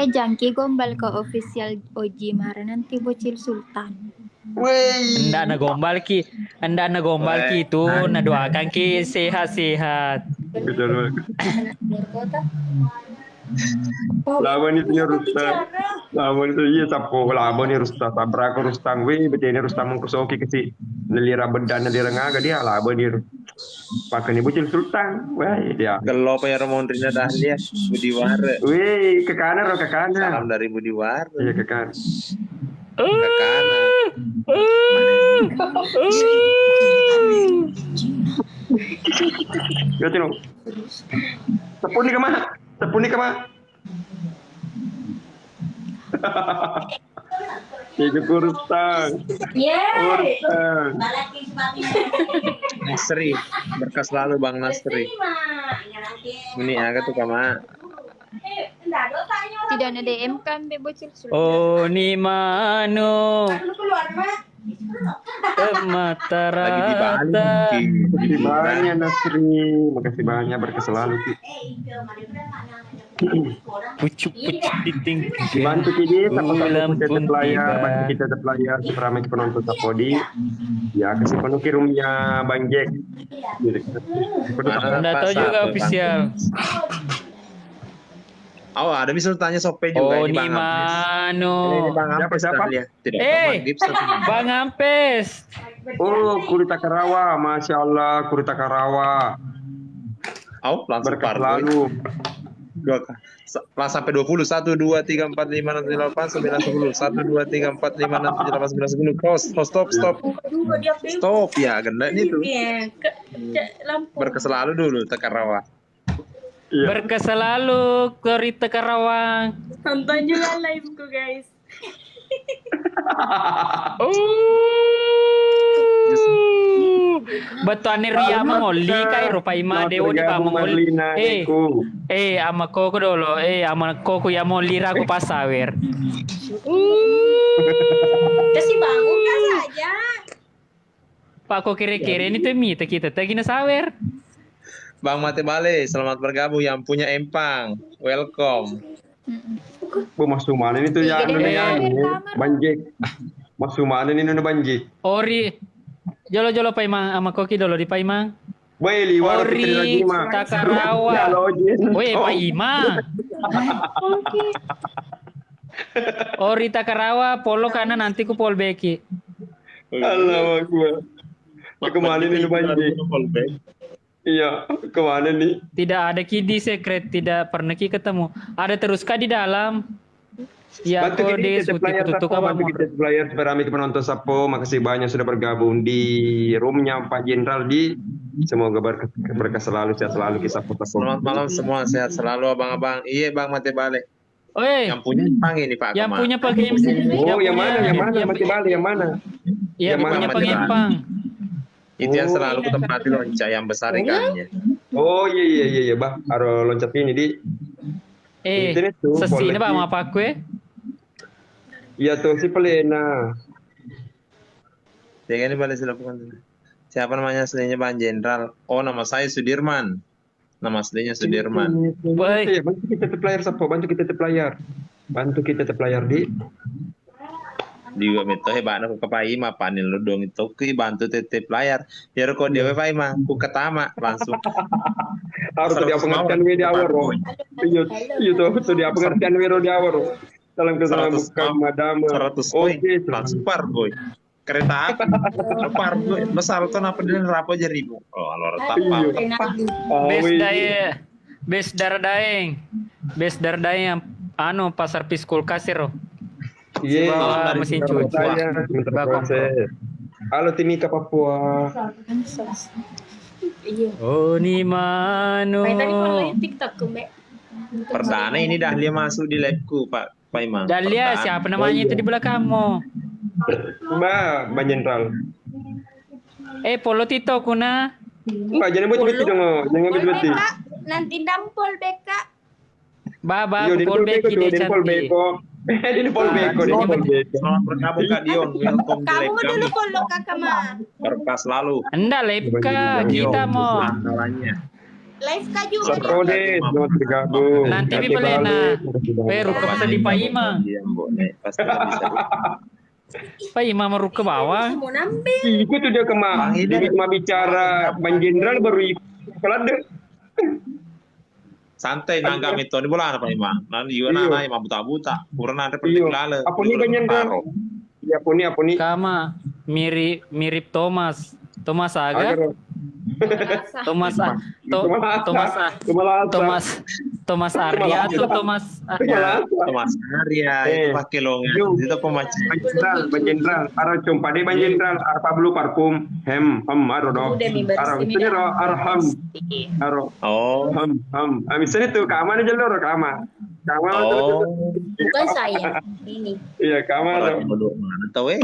Speaker 6: Jangki gombal ke official Oji Mara nanti bocil Sultan.
Speaker 4: Wih.
Speaker 3: Anda na gombal ki itu, na doakan ki sehat-sehat.
Speaker 4: Betul. Lawan itu ya Rustam. Lawan itu iya sapo lawan ini Rustam. Tabrak Rustam. Wih, betul ini Rustam mengkusoki kesi. Nelira bedan nelira ngaga dia lawan ini. Pakai bocil Sultan. Wah, dia.
Speaker 2: Kalau ya Romondrina Dahlia Budiwara.
Speaker 4: Wih, ke kanan.
Speaker 2: Salam dari Budiwara.
Speaker 4: Iya, ke kanan.
Speaker 2: Ke kanan.
Speaker 4: Ya tino. Tepuni ke mana? Itu kurustang. Kurustang.
Speaker 2: Nasri, berkas lalu Bang Nasri. Ini agak tuh kama.
Speaker 6: Tidak ada DM kan be bocil Sultan.
Speaker 3: Oh ni mano. Mata
Speaker 2: Lagi di Bali
Speaker 3: rata.
Speaker 2: mungkin.
Speaker 4: Makasih banyak Nasri. Makasih banyak berkas selalu. Ki.
Speaker 3: Pucuk titing.
Speaker 4: Bantu kita
Speaker 3: Bulan
Speaker 4: kita
Speaker 3: pun
Speaker 4: pelayar,
Speaker 3: tiba.
Speaker 4: bantu kita pelayar ramai penonton Sapodi. Ya kasih penuh rumnya Bang Jack.
Speaker 3: Anda tahu juga official.
Speaker 2: Oh, ada bisa tanya Sope juga
Speaker 3: Oh
Speaker 2: ini
Speaker 3: ni
Speaker 2: Bang Ampes. Ini
Speaker 3: mano.
Speaker 2: Bang Ampes
Speaker 4: Siapa?
Speaker 2: Dahlia. Tidak
Speaker 3: Eh,
Speaker 2: Bang Gips tapi
Speaker 3: Bang Ampes.
Speaker 4: Oh, Kurita Karawa, Masya Allah, Kurita Karawa.
Speaker 2: Oh, langsung
Speaker 4: Berkas
Speaker 2: parboy.
Speaker 4: selalu.
Speaker 2: Langsung sampai 20. 1 2 3 4 5 6 7 8 9 10. 1 2 3 4 5 6 7 8 9 10. Stop. Stop ya, genda ini tuh. Berkas selalu dulu tekan rawa.
Speaker 4: Iya.
Speaker 3: Berkas selalu Kurita Karawang.
Speaker 1: Tonton juga live-ku guys.
Speaker 3: Betuane Ria mangoli kai rupai ma dewo di pa mangoli. Ama koko dolo. Ama koko ya mau lira ku pasawer.
Speaker 1: Kasih bangun kan saja.
Speaker 3: Pak kok kira-kira ini tuh mita kita tagi na sawer.
Speaker 2: Bang Mate Bale, selamat bergabung yang punya empang. Welcome.
Speaker 4: Bu Mas Suman ini tuh ya Banjik. Mas Suman ini nuna Banjik.
Speaker 3: Ori jolo-jolo paimang ama koki dolo di paimang.
Speaker 4: Woi, liwar
Speaker 3: Ori Takarawa. Woi paimang. Ori Takarawa polo kanan nanti ku pol beki.
Speaker 4: Allah Akbar. Kemana ini nuna Banjik? Iya, kemana nih?
Speaker 3: Tidak ada kidi secret, tidak pernah ki ketemu. Ada terus kah di dalam? Ya,
Speaker 4: Bantu
Speaker 3: kode
Speaker 4: kita
Speaker 3: putih
Speaker 4: player
Speaker 3: tutup
Speaker 4: Sapo,
Speaker 3: apa
Speaker 4: bantu kita player Ramai penonton Sapo. Makasih banyak sudah bergabung di roomnya Pak Jenderal di. Semoga berkah selalu, sehat selalu kisah Sapo.
Speaker 2: Selamat malam semua, sehat selalu abang-abang. Iya Bang Mate Bale.
Speaker 3: Oi,
Speaker 2: Yang punya empang ini Pak.
Speaker 3: yang
Speaker 2: Kemar.
Speaker 3: punya pakai
Speaker 4: Oh, yang mana? Mati balik yang mana?
Speaker 3: Iya,
Speaker 4: yang mana
Speaker 3: punya
Speaker 2: Mate
Speaker 3: pengempang.
Speaker 2: Itu yang selalu kutempati lonca yang besar ikannya.
Speaker 4: Oh iya, Bah. Aro loncat ini di. Internet tuh,
Speaker 3: Sesini
Speaker 4: boleh
Speaker 3: Pak
Speaker 4: di-
Speaker 3: apa kue?
Speaker 4: Iya tuh si Pelena.
Speaker 2: Ya ini Bale silakan. Siapa namanya aslinya Bang Jenderal? Oh, nama saya Sudirman. Nama aslinya Sudirman.
Speaker 3: Baik.
Speaker 4: Iya, bantu kita player Sapo, bantu kita player. Bantu kita player di.
Speaker 2: Juga mito hebat aku kepai mah panin lu dong itu ki bantu tetep layar. Biar kok dia pai mah ku ketama langsung.
Speaker 4: Harus dia pengertian we di awal. Iya tuh dia pengertian we di awal. Salam kesalahan
Speaker 2: 100
Speaker 4: bukan madam.
Speaker 2: 100 poin.
Speaker 4: Oke,
Speaker 2: Langsung par boy. Kereta api par boy. Besar tuh apa dia rapo aja ribu. Oh, alor tapa.
Speaker 3: Bes dardaeng. Bes dardaeng anu pasar piskul kasir.
Speaker 4: Iya,
Speaker 3: Bawa mesin cuci.
Speaker 4: Sebentar proses. Halo Timika Papua.
Speaker 3: Oh ni mano.
Speaker 1: Tadi kalau TikTok ku Mbak.
Speaker 2: Perdana ini Dahlia masuk di liveku Pak Imam.
Speaker 3: Dahlia
Speaker 2: Perdana.
Speaker 3: siapa namanya itu di belakangmu?
Speaker 4: Mbak Jenderal.
Speaker 3: Polo Tito kuna.
Speaker 4: Mbak jangan beti dong, jangan beti.
Speaker 1: Nanti dampol Beka.
Speaker 3: Baba
Speaker 4: Yo, di
Speaker 3: pol beki dia
Speaker 4: di Pol
Speaker 3: cantik.
Speaker 4: Beko. Di Pol Beko, di Pol Beko.
Speaker 2: Selamat bergabung Kak Dion. Welcome di live
Speaker 1: Kamu dulu
Speaker 2: kami.
Speaker 1: follow Kakak mah.
Speaker 2: Berkas lalu.
Speaker 3: Enggak lepka kita mau.
Speaker 2: Andalannya.
Speaker 1: Live kah juga nih?
Speaker 4: Saprode, selamat bergabung.
Speaker 3: Nanti Bipelena. Ruka masa di Paima.
Speaker 2: Iya, boleh. Pasti bisa.
Speaker 3: Paima meru ke bawah.
Speaker 1: Mau nambah.
Speaker 4: Ikut tuh dia kemah. Dia cuma bicara Bang Jenderal baru ikut. Kelade.
Speaker 2: Santai nanggam itu di bola apa Ima? Nanti juga
Speaker 4: Iyo.
Speaker 2: nana Ima buta-buta. Kurang ada
Speaker 4: Iyo.
Speaker 2: penting lale.
Speaker 4: Apa nih Bang Jenderal? Ya apa nih?
Speaker 3: Kama mirip Thomas. Thomas Aga.
Speaker 4: Agar.
Speaker 3: Thomas Thomas Arya atau Thomas
Speaker 2: Thomas Arya itu pakai longan. Itu pemacu.
Speaker 4: Bang Jenderal, ara jumpa deh Bang Jenderal, ara Pablo parfum, aro do. Ara itu ro, arham, aro.
Speaker 2: Oh.
Speaker 4: Misalnya tuh kama aja lo, kama.
Speaker 2: Oh.
Speaker 1: Bukan saya. Ini.
Speaker 4: Iya kama.
Speaker 2: Mana tahu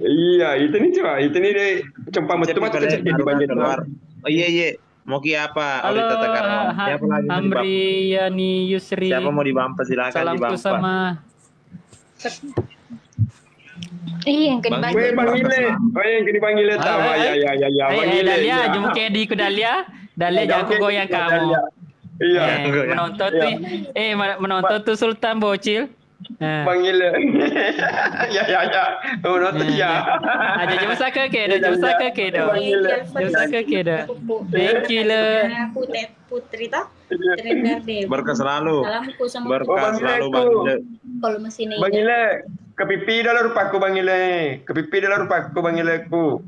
Speaker 4: Iya, itu nih coba, itu nih deh cempa metu jadi Bang Jenderal.
Speaker 2: Oh iya. Mau ki apa?
Speaker 3: Halo,
Speaker 2: Siapa lagi mau dibampas?
Speaker 3: Amriyani Yusri.
Speaker 2: Siapa mau dibampas silakan
Speaker 3: Salamku
Speaker 2: dibampas.
Speaker 3: sama
Speaker 6: Yang kedua.
Speaker 4: Bang Ile. Oh yang kini Bang Ile tahu. Ya Bang Ile.
Speaker 3: Dalia, jemput Kedi ke Dalia. Dalia jangan aku goyang kamu.
Speaker 4: Iya.
Speaker 3: Menonton tuh. Menonton tuh Sultan Bocil.
Speaker 4: Bang Ile. Ya. Menonton ya.
Speaker 3: Aja jom saka ke do. Thank you le.
Speaker 1: Putri toh. Terendar deh.
Speaker 2: Berkah selalu.
Speaker 1: Salamku sama
Speaker 2: Berkah selalu Bang Ile.
Speaker 1: kalau mesin ini.
Speaker 4: Bang Ile, kepipi dalam rupaku Bang Ile. Kepipi dalam rupaku Bang Ile ku.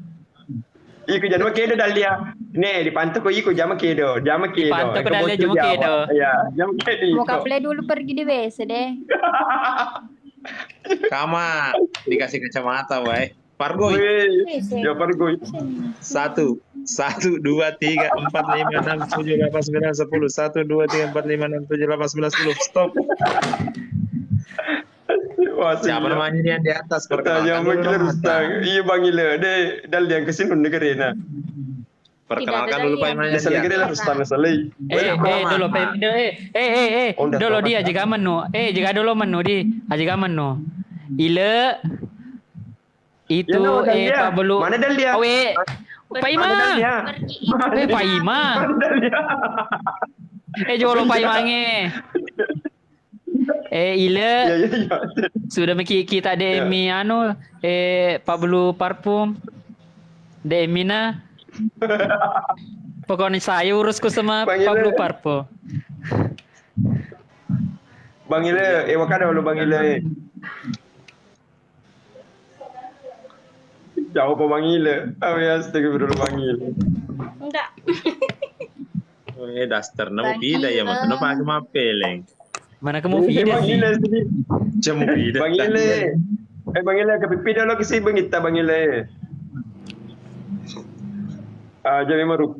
Speaker 4: Iku jangan kedo dalia. Nih di pantai ko iku jama kedo.
Speaker 3: Pantai ko dalia jama kedo.
Speaker 4: Iya, jama kedo.
Speaker 6: Mau kaple dulu pergi di WC deh.
Speaker 2: Kama dikasih kacamata, wai. Pargoy.
Speaker 4: Ya Pargoy.
Speaker 2: 1, 2, 3, 4, 5, 6, 7, 8, 9, 10. 1, 2, 3, 4, 5, 6, 7, 8, 9, 10. Stop. Siapa namanya yang di atas?
Speaker 4: Pertanyaan Bang Ile Rustang. Iya Bang Ile. Deh, dal yang kesini negara na.
Speaker 2: Perkenalkan dulu Pak Imannya
Speaker 4: Bisa negara lah Rustang salai.
Speaker 3: Dulu dia jika menu. Jika dulu menu di jika menu. Ile itu Pak Belu.
Speaker 4: Mana dal dia?
Speaker 3: Pak Ima. Pak Ima. Jolo Pak Imange. Ile sudah kita demi Pablo parfum Demina pokoknya saya urusku sama Pablo parfum.
Speaker 4: Bang Ile, wakada dulu Bang Ile. Jauh Pak Bang Ile. Awas tege dulu Bang Ile.
Speaker 1: Enggak.
Speaker 2: Daster na pida ya mo no pa mapeleng.
Speaker 3: Mana kamu video sih?
Speaker 2: Jamu pida.
Speaker 4: Bang Ile. Bang Ile kepipida lo kasi bangita Bang Ile. Jadi maruk.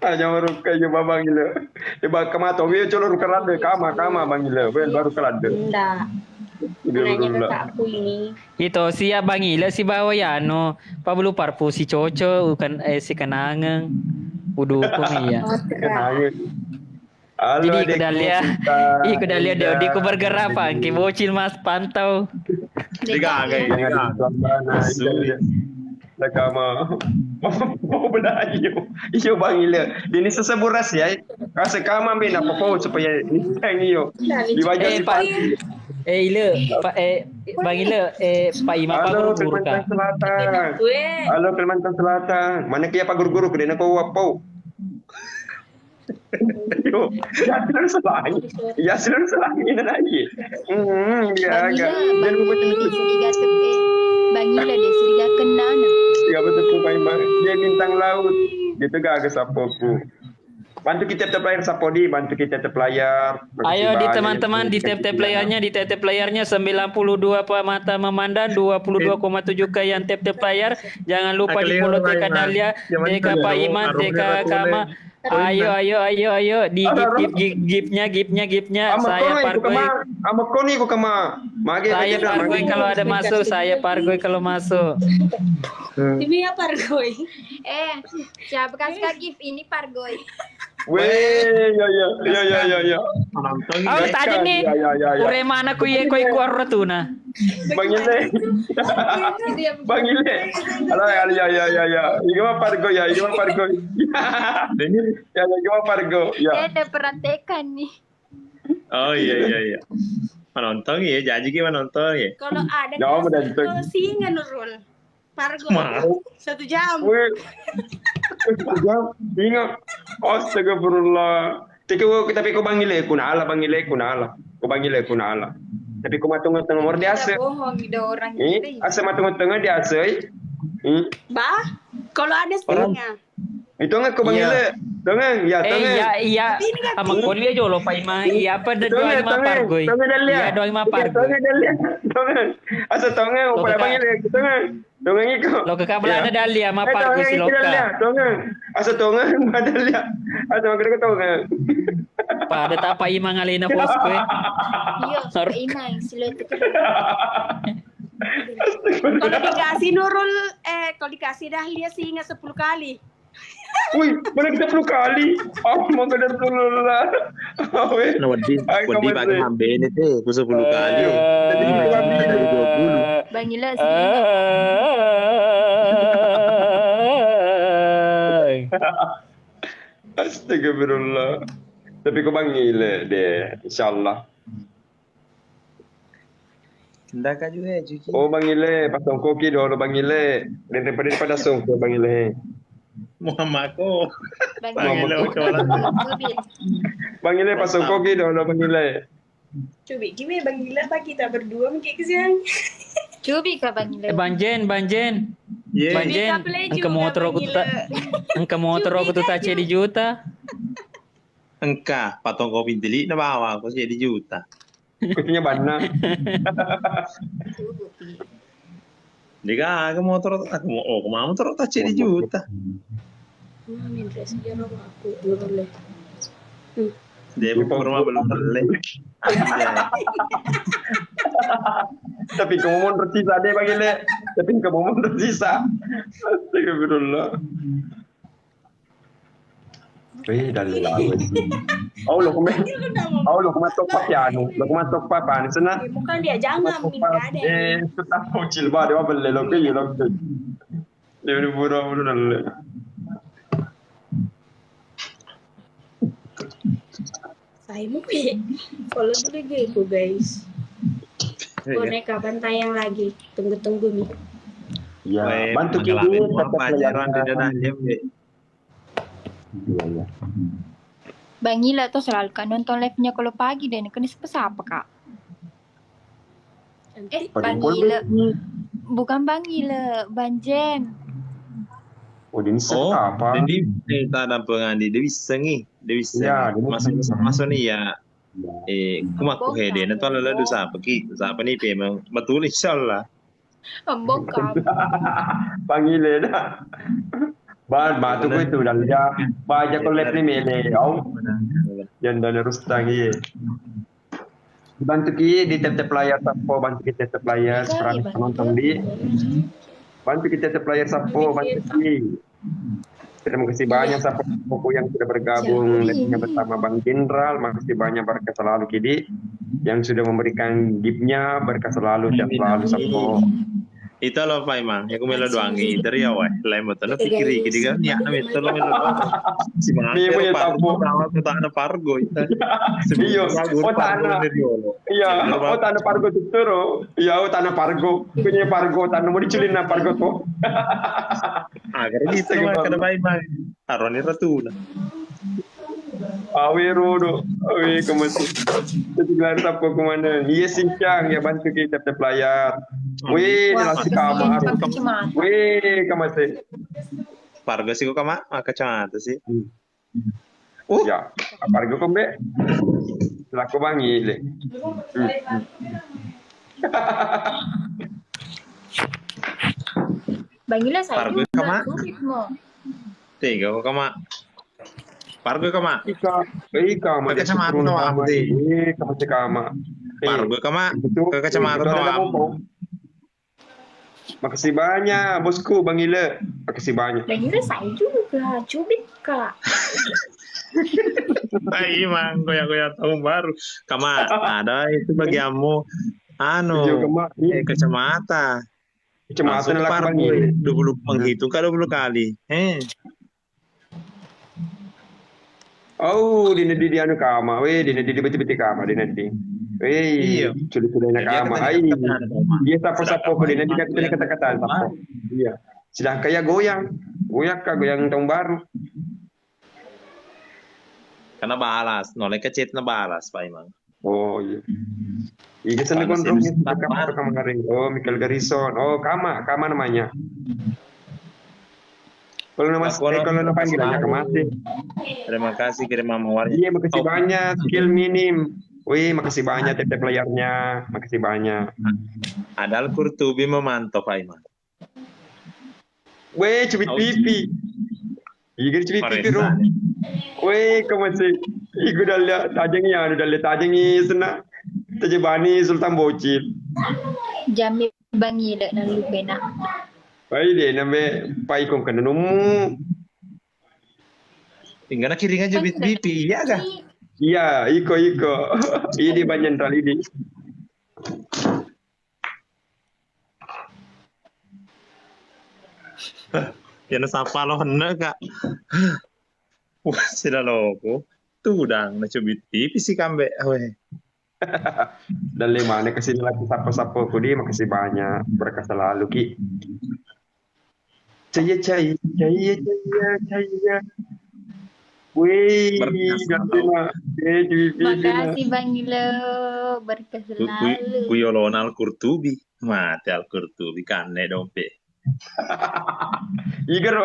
Speaker 4: Aja maruk kayo Bang Ile. Iba kama to wi cholo rukalade kama Bang Ile. Well baru kalade.
Speaker 1: Enggak. Nanya ke aku ini.
Speaker 3: Itu si Bang Ile si bawa ya Pablo parfum si Coco bukan si Kenangan. Udah pun iya.
Speaker 4: Halo,
Speaker 3: jadi ikut dalia dia ku bergerak Pak, ki bocil Mas pantau.
Speaker 2: Tiga agak.
Speaker 4: Nakama. Mau benayo. Iyo Bang Ile. Dini seseburas ya. Kasi kama bin apa supaya ini iyo. Di wajah
Speaker 3: Pak. Ile, Bang Ile, Pak Ima Pak Guru ka.
Speaker 4: Halo Kalimantan Selatan. Mana kia Pak Guru ke dina ko wapo. Yo, ya sudah selagi lagi. Ya agak.
Speaker 6: Bang Ile deh sediga kenan.
Speaker 4: Ya betul Pak Ima. Dia bintang laut. Gitu gak agak sapoku. Bantu kita tap layar Sapodi, bantu kita tap layar.
Speaker 3: Ayo di teman-teman di tap layarnya, 92 mata memandang, 22,7 k yang tap layar. Jangan lupa di follow TK Dalia, TK Pak Iman, TK Kama. Ayo di gipnya saya Pargoy.
Speaker 4: Amakoni ko kama.
Speaker 3: Saya Pargoy kalau ada masuk, saya Pargoy kalau masuk.
Speaker 1: Demi ya Pargoy.
Speaker 6: Siapa kasih gift ini Pargoy?
Speaker 4: Weh, ya.
Speaker 2: Penonton
Speaker 3: Oh,
Speaker 2: ya.
Speaker 3: tadi nih.
Speaker 4: Ya.
Speaker 3: Ure mana ku ye koi kuar tu na.
Speaker 4: Bang Ile. Bang Ile. Halo, ya. Igama Pargo ya, igama Pargo. Ya, igama Pargo. Ya.
Speaker 6: Ada perhatikan nih.
Speaker 2: Oh iya. Penonton ya, janji gimana nonton ya.
Speaker 7: Kalau ada
Speaker 4: Ya,
Speaker 7: kelas
Speaker 4: udah
Speaker 7: itu singa Nurul. Pargo.
Speaker 2: Mau.
Speaker 7: 1 jam.
Speaker 4: Weh. Jam, ingat. Astagfirullah. Tapi ko Bang Ile, kunala. Ko Bang Ile, kunala. Tapi ko matungod-tungod mo di asa.
Speaker 6: Bohong ide orang gitu.
Speaker 4: Asa matungod-tungod di asa.
Speaker 7: Bah, kalau ada singa.
Speaker 4: Itu nggak ko Bang Ile. Tongang, ya tongang.
Speaker 3: Iya. Amang kuliah jo lo pai ma. Iya apa da doang ma pargoy. Iya doang ma pargoy.
Speaker 4: Tongang. Asa tongang, upaya Bang Ile. Tongang iko.
Speaker 3: Lo ke kabelah ada dalia ma pargoy si loka.
Speaker 4: Tongang. Asa tongang, madalia. Asa magre ko tongang.
Speaker 3: Pada tapa ima ngalina posko.
Speaker 6: Iya,
Speaker 3: Sorry.
Speaker 6: inang silut itu.
Speaker 7: Kalau dikasih Nurul, kalau dikasih Dahlia singa 10 kali.
Speaker 4: Wih, mana kita 10 kali? Oh, mau kadar dulu lah.
Speaker 2: Nah, wadi pakai hambe ini teh, aku 10 kali. Jadi 20.
Speaker 6: Bang Ila
Speaker 4: Astagfirullah. Tapi ko Bang Ile deh, insyaallah.
Speaker 2: Hendak juga cuci.
Speaker 4: Oh Bang Ile, pasang koki dulu Bang Ile. Daripada songko Bang Ile.
Speaker 2: Muhammad ko.
Speaker 6: Bang
Speaker 2: Panggil
Speaker 6: Ila.
Speaker 2: ako wala.
Speaker 4: Bang Ile pasang koki dulu Bang Ile.
Speaker 7: Coba gimana Bang Gila pak kita berdua mungkin kesian.
Speaker 6: Cubi ka Bang Ila.
Speaker 3: Banjen.
Speaker 2: Ye.
Speaker 3: Banjen. Engke motor aku tuh tak di juta.
Speaker 2: Engka patong kopi dili na bawa ko siya di juta.
Speaker 4: Kopinya bana.
Speaker 2: Di ka motor aku mau motor tak di juta.
Speaker 7: Mamin dress dia rumah aku belum boleh.
Speaker 2: Dia mau rumah belum boleh.
Speaker 4: Tapi kamu mau tersisa deh Bang Ile. Tapi kamu mau tersisa. Astagfirullah. Wih, dari lalu. Oh, lo kumatok pa piano. Lo kumatok pa paano sana?
Speaker 7: Mukan dia jangan minta deh.
Speaker 4: Sudah mau cilba dia beli lo kayak lo. Dia buru dalle.
Speaker 7: Saya mungkin kalau dulu gitu guys. Boneka tayang lagi. Tunggu nih.
Speaker 4: Ya, bantu kiri tetap
Speaker 2: pelajaran di dalam dia.
Speaker 4: Iya.
Speaker 6: Bang Ila tuh selalu kan nonton live-nya kalau pagi dan kan apa Kak? Bang Ila. Bukan Bang Ila, Bang Jen.
Speaker 4: Oh, ini apa?
Speaker 2: Jadi kita ada pengandi dia bisa nih. Dia bisa.
Speaker 4: Ya,
Speaker 2: masuk nih ya. Kumaku hede na to lala do sa pagi. Sa pa ni pe mang betul insyaallah.
Speaker 6: Bokap.
Speaker 4: Panggil dah. Batu ko itu dah dia. Baca ko lep ni mele. Au. Yang dah rustang ye. Bantu ki di tap layar sapo, bantu kita tap layar sekarang penonton di. Bantu kita tap layar sapo, bantu ki. Terima kasih banyak sapo yang sudah bergabung live-nya bersama Bang Jenderal. Makasih banyak berkah selalu Kidi yang sudah memberikan gift-nya, berkah selalu dan selalu sapo.
Speaker 2: Ito lo pa imang, yung melo doangi dari awal, lain mo tanah pikiri, kidi kan ya, namin ito lo melo doangi. Si mga pero pargo, tawag mo tayo na pargo.
Speaker 4: Iyo, o tanah. Iya, o tanah pargo tuturo. Iya, o tanah pargo. Punya pargo, tanah mo diculin na pargo to.
Speaker 2: Agar dito naman kada ba imang, aron ni ratuna.
Speaker 4: Awi rodo, awi kemasih. Setelah tapo kemana? Iya sincang ya bantu kita tap layar. Wih, nasi kamar. Wih, kemasih.
Speaker 2: Pargo sih kok kama, kacamata sih.
Speaker 4: Ya, pargo kombe. Laku bangi le.
Speaker 6: Bang Ila saya
Speaker 2: Pargo
Speaker 6: juga
Speaker 2: kama.
Speaker 6: sulit mo.
Speaker 2: Tiga kok kama. Pargo kama.
Speaker 4: Ika, mau
Speaker 2: Kacamata no amde.
Speaker 4: Kemasih kama.
Speaker 2: Pargo kama. Kacamata no am.
Speaker 4: Makasih banyak bosku Bang Ile. Makasih banyak.
Speaker 6: Bang Ila saya juga cubit Kak.
Speaker 2: Pak Imam, goyang-goyang tahun baru. Kama, ada itu bagianmu. Kacamata.
Speaker 4: Kecamatan
Speaker 2: Langsung
Speaker 4: lah
Speaker 2: parah
Speaker 4: Bang.
Speaker 2: 20 menghitung kan 20 kali.
Speaker 4: Oh, di anu kama, di beti-beti kama, di nanti.
Speaker 2: Iya.
Speaker 4: Sudah nak
Speaker 2: Dia
Speaker 4: kama.
Speaker 2: katanya
Speaker 4: Dia sapo-sapo ko di nanti dia kata-kata sapo. Iya. Sedang kayak goyang tahun baru.
Speaker 2: Karena balas, nolnya kecil na balas Pak Imam.
Speaker 4: Oh iya. Iya sana gondrong itu kemarin. Oh, Michael Garrison. Oh, kama namanya. Kalau nama panggilannya Kamasi.
Speaker 2: Terima kasih kirim mawarnya.
Speaker 4: Iya, makasih banyak. Skill minim. Wih, makasih banyak TP playernya. Makasih banyak.
Speaker 2: Adal Kurtubi memantau Pak Imam.
Speaker 4: Wih, cubit pipi. Iya, cubit pipi bro. Wih, kamu masih. Iku dah lihat tajangnya sana. Tajibani Sultan Bocil.
Speaker 6: Jami bangi dak nan lupena.
Speaker 4: Baik deh, nambe pai kong kena nomu.
Speaker 2: Tinggal kiringan jubit pipi, iya kah?
Speaker 4: Iya, iko. Ini banyak kali ini.
Speaker 2: Yan sapa lo hendak kak. Wah, sila loko. Tudang na cubit pipi si kambe.
Speaker 4: Dan lima nih kasih lagi sapa-sapa kudi makasih banyak berkah selalu ki. Caya. Wih,
Speaker 6: Makasih Bang Ilo, berkah selalu.
Speaker 2: Kuyolon al Kurtubi, mati al Kurtubi kane dompe.
Speaker 4: Iger.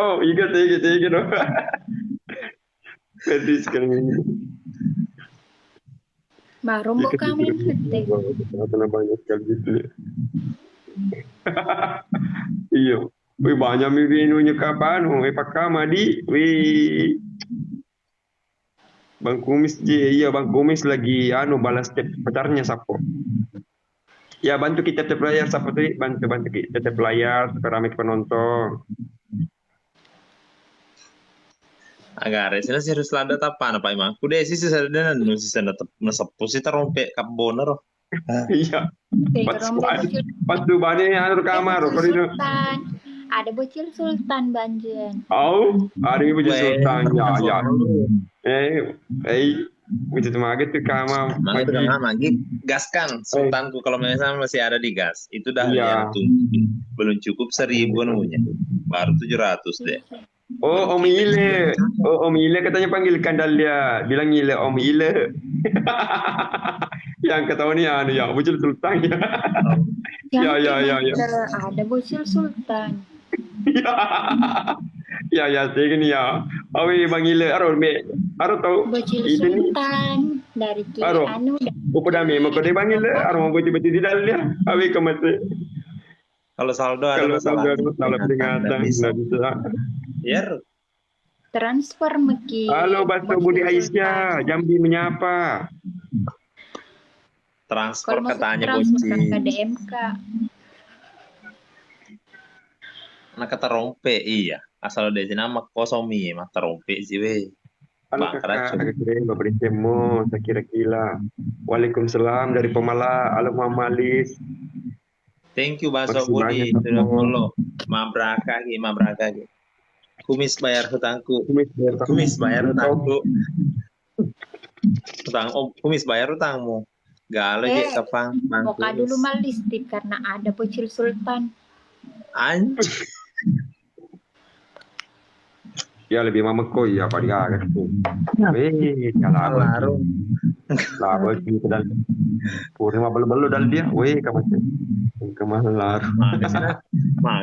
Speaker 4: Pedis sekali.
Speaker 6: Baru mau kami ngetek.
Speaker 4: Banyak sekali gitu. Iya. Wih banyak minunya kapan? Pak Kamadi. Wih. Bang Kumis Bang Kumis lagi balas pacarnya Sapo. Ya bantu kita player Sapo tuh, bantu kita player supaya ramai penonton.
Speaker 2: Agak sila serius lada tapan Pak Imam. Kuda sih sesadana nu sisa nasepu si terompe kap boner.
Speaker 4: Iya. Patu bani kamar koridor.
Speaker 6: Ada bocil Sultan Banjen.
Speaker 4: Oh, ada bocil Sultan. Ya. Itu tenaga tuh kamar.
Speaker 2: Lagi gaskan Sultanku kalau misalnya masih ada di gas. Itu dah yang belum cukup 1.000 nunya. Baru 700 deh.
Speaker 4: Oh, Om Ile. Om Ile katanya panggilkan dia. Bilang Ile, Om Ile. Yang ketahuan ya, bocil Sultan ya. Ya.
Speaker 6: Ada bocil Sultan.
Speaker 4: Ya, segini ya. Awi Bang Ile, aro tahu.
Speaker 6: Bocil Sultan dari kiri
Speaker 4: Upadami, mau kode Bang Ile, aro mau bocil di dalam dia. Awi kemati.
Speaker 2: Kalau saldo ada masalah.
Speaker 4: Kalau peringatan nggak bisa.
Speaker 2: Biar
Speaker 6: transfer meki.
Speaker 4: Halo Basto Budi Aisyah, Jambi menyapa.
Speaker 2: Transfer katanya
Speaker 6: transfer
Speaker 2: Boci.
Speaker 6: ke DMK.
Speaker 2: Nak kata rompe iya. Asal dari sini nama kosomi mah terompe sih we.
Speaker 4: Halo kakak, beri temu, saya kira-kira. Waalaikumsalam dari Pemala, halo Mama Lis.
Speaker 2: Thank you Baso Budi sudah follow. Mabraka ki. Kumis bayar hutangku. Kumis bayar hutangku. Kumis bayar hutangmu. Galo je kapang.
Speaker 6: Moka dulu malistik karena ada bocil Sultan.
Speaker 2: Anjir.
Speaker 4: Ya lebih mama koi ya pada kan tu. Kalau laba kita dan purima belu dal dia. Kemalar.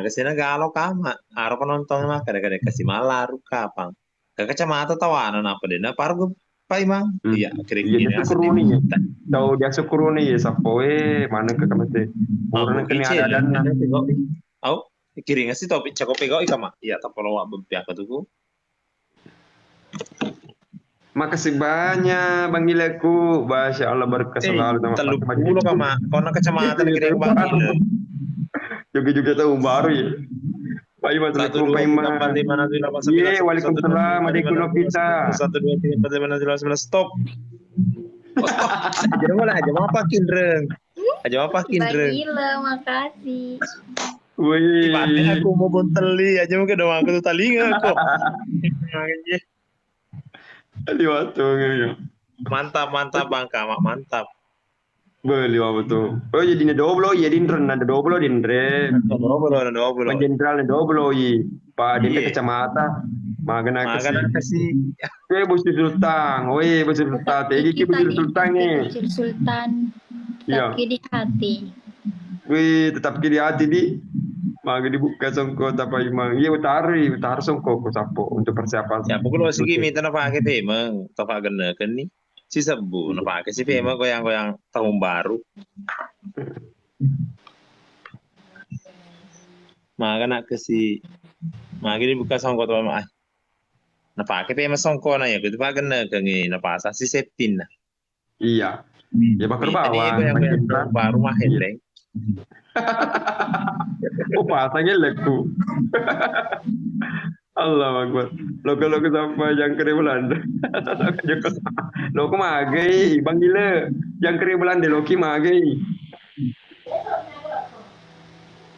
Speaker 2: Kesina galo kama. Aro penonton mah kadang-kadang kasih malaru kapang. Kacamata tawanan apa deh? Nah pargo Pak Imam. Iya,
Speaker 4: kira-kira. Dia syukuruni ya. Tahu dia syukuruni ya sapoe mana ke kamate. Orang kena ada dan.
Speaker 2: Au, kiringan sih topik cakop pegau ikama. Iya, tapolo wa bempiak tuku.
Speaker 4: Makasih banyak Bang Gileku. Masya Allah berkah selalu.
Speaker 2: Teluk puluh kama. Kau nak kacamata negeri Bang Gile.
Speaker 4: Juga tahu baru ya. Pak Iman,
Speaker 2: Satu
Speaker 4: Assalamualaikum
Speaker 2: dua
Speaker 4: Pak
Speaker 2: tiga
Speaker 4: Iman.
Speaker 2: empat lima enam tujuh delapan sembilan
Speaker 4: Ye,
Speaker 2: sepuluh
Speaker 4: waalaikumsalam, adikku Novita.
Speaker 2: 1 2 3 4 5 6 7 8 9 stop. Oh, stop. Aja mau aja mau apa kindreng. Aja mau apa kindreng.
Speaker 6: Gila, makasih.
Speaker 4: Wih.
Speaker 2: Ibaratnya aku mau bonteli aja mungkin dong aku tuh talinga kok. Anjir.
Speaker 4: Liwat tuh ya.
Speaker 2: Mantap Bang Kama, mantap.
Speaker 4: Beli apa tuh? Oh jadi ini doblo, ya dinren ada doblo dinre.
Speaker 2: Dobro.
Speaker 4: Menjenderal doblo i. Pak dinre
Speaker 2: Iya.
Speaker 4: kecamatan. Makan
Speaker 2: Makan kasih.
Speaker 4: Bos di Sultan. Woi, bos di Sultan. Tegi ki bos di Sultan nih.
Speaker 6: Bocil Sultan.
Speaker 4: Iya.
Speaker 6: Tapi di hati.
Speaker 4: Wih, tetap kiri hati di. Maka dibuka songko tapa imang. Iya utari songko ko sapo untuk persiapan.
Speaker 2: Ya pukul segi minta na pakai pemeng, to pa gana kan ni. Si sabu na pakai si pemeng goyang tahun baru. Maka nak kasi maka dibuka songko to ma. Na pakai pemeng songko na ya, gitu pa gana kan ni na pasa si Septin na.
Speaker 4: Iya. Ya bakar bawah.
Speaker 2: Goyang tahun baru mah heleng.
Speaker 4: Oh pasangnya leku. Allah Akbar. Logo sampai yang kere Belanda. Logo magai, Bang Gila. Yang kere Belanda Loki magai.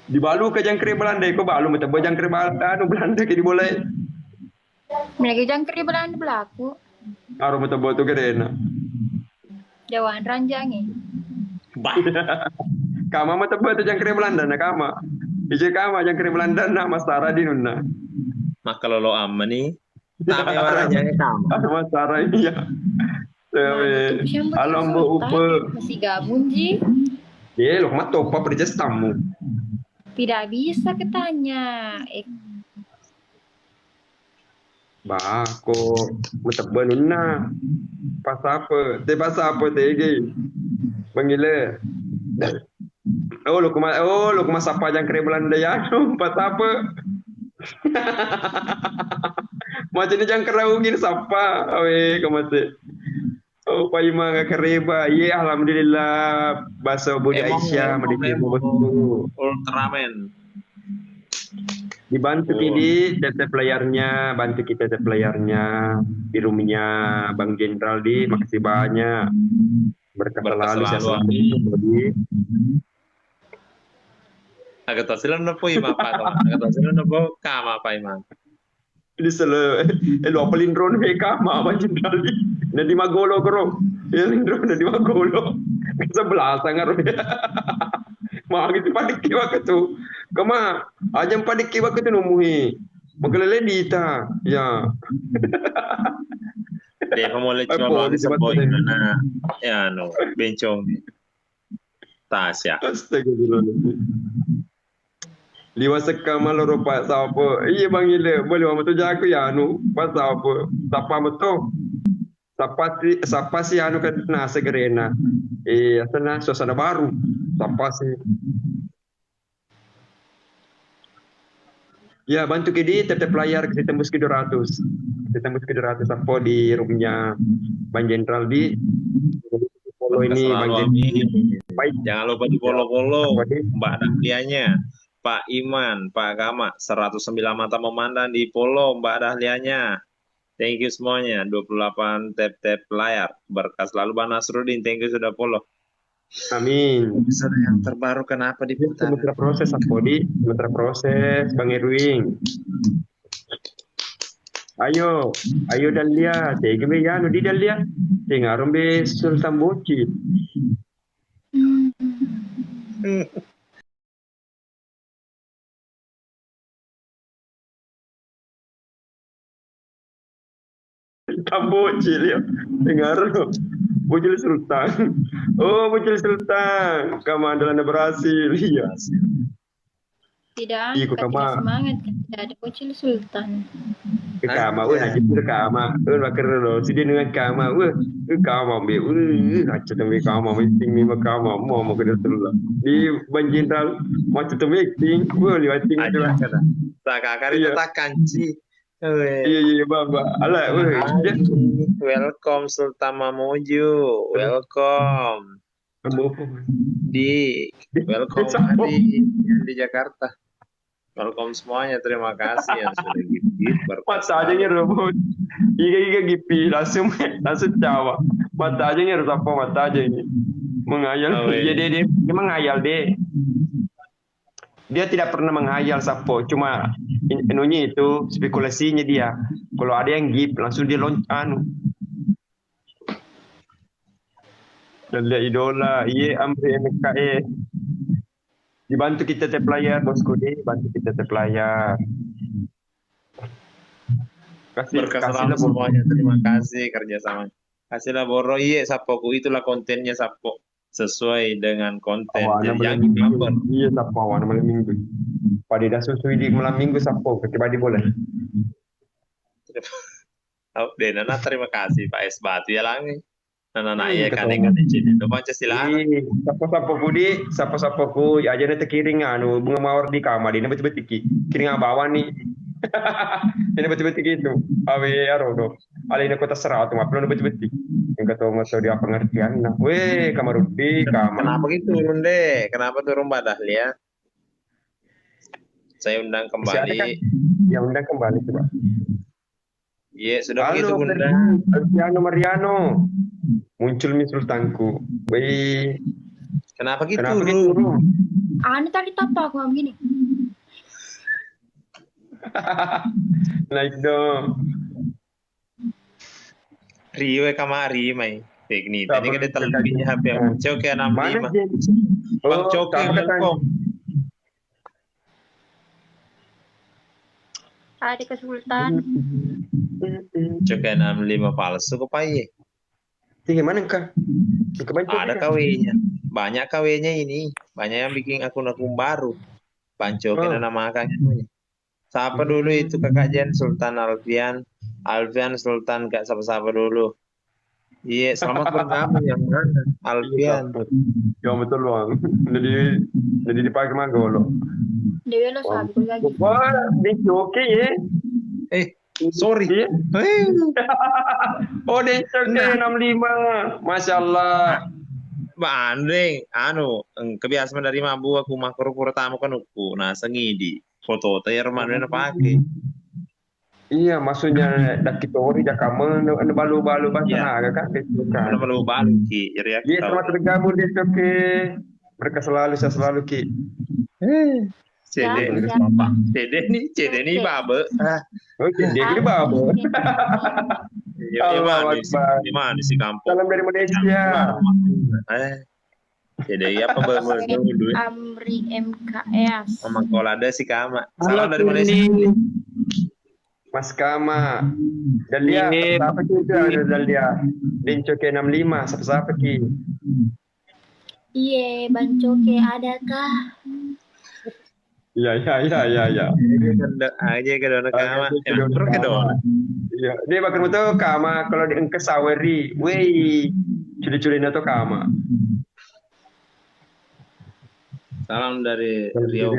Speaker 4: Dibalu ke yang kere Belanda, ko balu mata yang kere Belanda ke diboleh.
Speaker 6: Mereka jangkir di Belanda berlaku.
Speaker 4: Aro mata boto kerena.
Speaker 6: Jawaan ranjangnya.
Speaker 4: Kama mata boto yang kere Belanda na kama. Ije kama yang kere Belanda na Masara di nunna.
Speaker 2: Maka lo amma ni nama warnanya sama.
Speaker 4: Mas Sarah ini ya. Alam bu upe.
Speaker 6: Masih gabung Ji.
Speaker 4: Ye, lo mat topa perjas tamu.
Speaker 6: Tidak bisa ketanya.
Speaker 4: Bako, mataban na. Pas apa? Tege. Panggil. Oh, lo kuma sapa yang kere Belanda ya. Pas apa? Macam ni jangan keraungin siapa, awe kamase. Oh, Pak Ima nggak kereba. Ye, alhamdulillah. Bahasa Budi Aisyah, mendikir betul.
Speaker 2: Ultraman.
Speaker 4: Dibantu di tetep layarnya, bantu kita tetep layarnya di rumahnya Bang Jenderal di. Makasih banyak. Berkah selalu.
Speaker 2: Agak tasilan na po ima pa to. Agak tasilan na po kama pa ima.
Speaker 4: Ini selalu lo pelindron mereka Bang Jenderal di. Na di magolo kro. Ya lindron na di magolo. Sebelah sangar. Mah gitu padik kiwa ketu. Kama ajam padik kiwa ketu numuhi. Magalele dita. Ya.
Speaker 2: Deh pamole cholo sa boy na ya no bencong. Tasya.
Speaker 4: Astagfirullahaladzim. Liwa sekama loro pak sapa. Iya Bang Ile, boleh wa metu jaku ya anu pas apa? Sapa metu. Sapa si anu kan na segerena. Asana suasana baru. Sapa sih. Ya bantu kidi tetap layar ke tembus ke 200. Tembus ke 200 apa di rumahnya Bang Jenderal di follow ini Bang Jenderal.
Speaker 2: Jangan lupa di follow Mbak Dahlianya, Pak Iman, Pak Kama, 109 mata memandang di follow Mbak Dahlianya. Thank you semuanya, 28 tap layar. Berkah selalu Bang Nasruddin, thank you sudah follow.
Speaker 4: Amin.
Speaker 2: Episode yang terbaru kenapa diputar?
Speaker 4: Sementara proses apa di? Sementara proses Bang Erwin. Ayo Dahlia, tege be ya no di Dahlia. Tengarum be Sultan Bocil. Bocil ya. Dengar Bocil Sultan. Oh, Bocil Sultan. Kamu andalan berhasil. Iya.
Speaker 6: Tidak angkat, tidak semangat kan. Tidak ada Bocil Sultan.
Speaker 4: Kama, najib kama. Bakar lo. Sidi dengan kama. Kama be. Acet be kama. Meeting ni kama. Mau kena terus. Di Bang Jenderal macam tu meeting. Lihat meeting tu.
Speaker 2: Tak kakari tak kanci.
Speaker 4: Iya Baba. Alah,
Speaker 2: welcome Sultan Mamuju. Welcome. Welcome di Jakarta. Welcome semuanya, terima kasih yang sudah gift.
Speaker 4: Mata aja ngerebut. Iga gipi langsung cawa. Mata aja ngerebut apa mata aja ini. Menghayal. Dia menghayal deh. Dia tidak pernah menghayal Sapo, cuma inunya itu spekulasinya dia. Kalau ada yang gift langsung dia dan dia idola, iya Amri MKE. Dibantu kita player bosku deh, bantu kita player.
Speaker 2: Kasihlah semuanya, terima kasih kerjasama. Kasihlah Boro, iya Sapoku, itulah kontennya Sapo. Sesuai dengan konten.
Speaker 4: Jadi iya Sapo, awan malam minggu. Pada dah susui di malam minggu Sapo, ketika boleh.
Speaker 2: Oh, Nana terima kasih Pak S Batu ya langi. Nana ya kan jadi itu Pancasila.
Speaker 4: Sapo budi, sapo ku aja nanti kiring bunga mawar di kamar ini betul-betul kiring bawa nih. Ini betul-betul gitu. Awe arodo. Alina kota serau tuh ngapelon betul-betul. Yang kata masuk dia pengertian. Nah, kamar ubi kamar.
Speaker 2: Kenapa gitu turun deh? Kenapa turun badah ya? Saya undang kembali.
Speaker 4: Kan? Ya undang kembali coba.
Speaker 2: Iya, sudah begitu Bunda.
Speaker 4: Alfiano Mariano. Muncul sultanku.
Speaker 2: Kenapa gitu?
Speaker 6: Anu tadi apa aku begini?
Speaker 4: Naik dong.
Speaker 2: Rio kamari mai. Teknik. Ini kan televisinya HP yang Coke 65. Bang Coke welcome.
Speaker 6: Ada ke Sultan.
Speaker 2: Coke 65 palsu kok pai.
Speaker 4: Gimana Kak?
Speaker 2: Ada KW-nya. Banyak KW-nya ini. Banyak yang bikin akun-akun baru. Pancoke nama kakaknya. Siapa dulu itu kakak Jen? Sultan Alfian Sultan Kak siapa dulu. Iya, selamat bergabung yang mana? Alfian.
Speaker 4: Ya betul Bang. Jadi dipakai magolo.
Speaker 6: Dewi lo sabi lagi.
Speaker 4: Wah, di Coke ya.
Speaker 2: Sorry.
Speaker 4: Oh, di Coke 65. Masya Allah.
Speaker 2: Banding, kebiasaan dari mabu aku makro pertama kan aku. Nah, sengidi. Foto tayar mana pakai.
Speaker 4: Iya, maksudnya dak kitori dak kamu balu-balu bahasa kan gitu kan.
Speaker 2: Balu-balu ki.
Speaker 4: Iya, selamat bergabung di Coke. Mereka selalu Ki.
Speaker 2: CD nih babe.
Speaker 4: Oh, CD ini babe.
Speaker 2: Di mana di kampung?
Speaker 4: Salam dari Malaysia.
Speaker 2: CD apa babe dulu?
Speaker 6: Amri MKS.
Speaker 2: Mama Kolada si Kama. Salam dari Malaysia.
Speaker 4: Mas Kama. Dalia, siapa itu ada Dalia? Dincoke 65, siapa Ki?
Speaker 6: Iya, Bancoke adakah?
Speaker 4: Iya.
Speaker 2: Aja ke dona Kama. Terus ke dona.
Speaker 4: Iya, dia bakal tahu Kama kalau di engke saweri, wei, curi-curinya tuh Kama.
Speaker 2: Salam dari Rio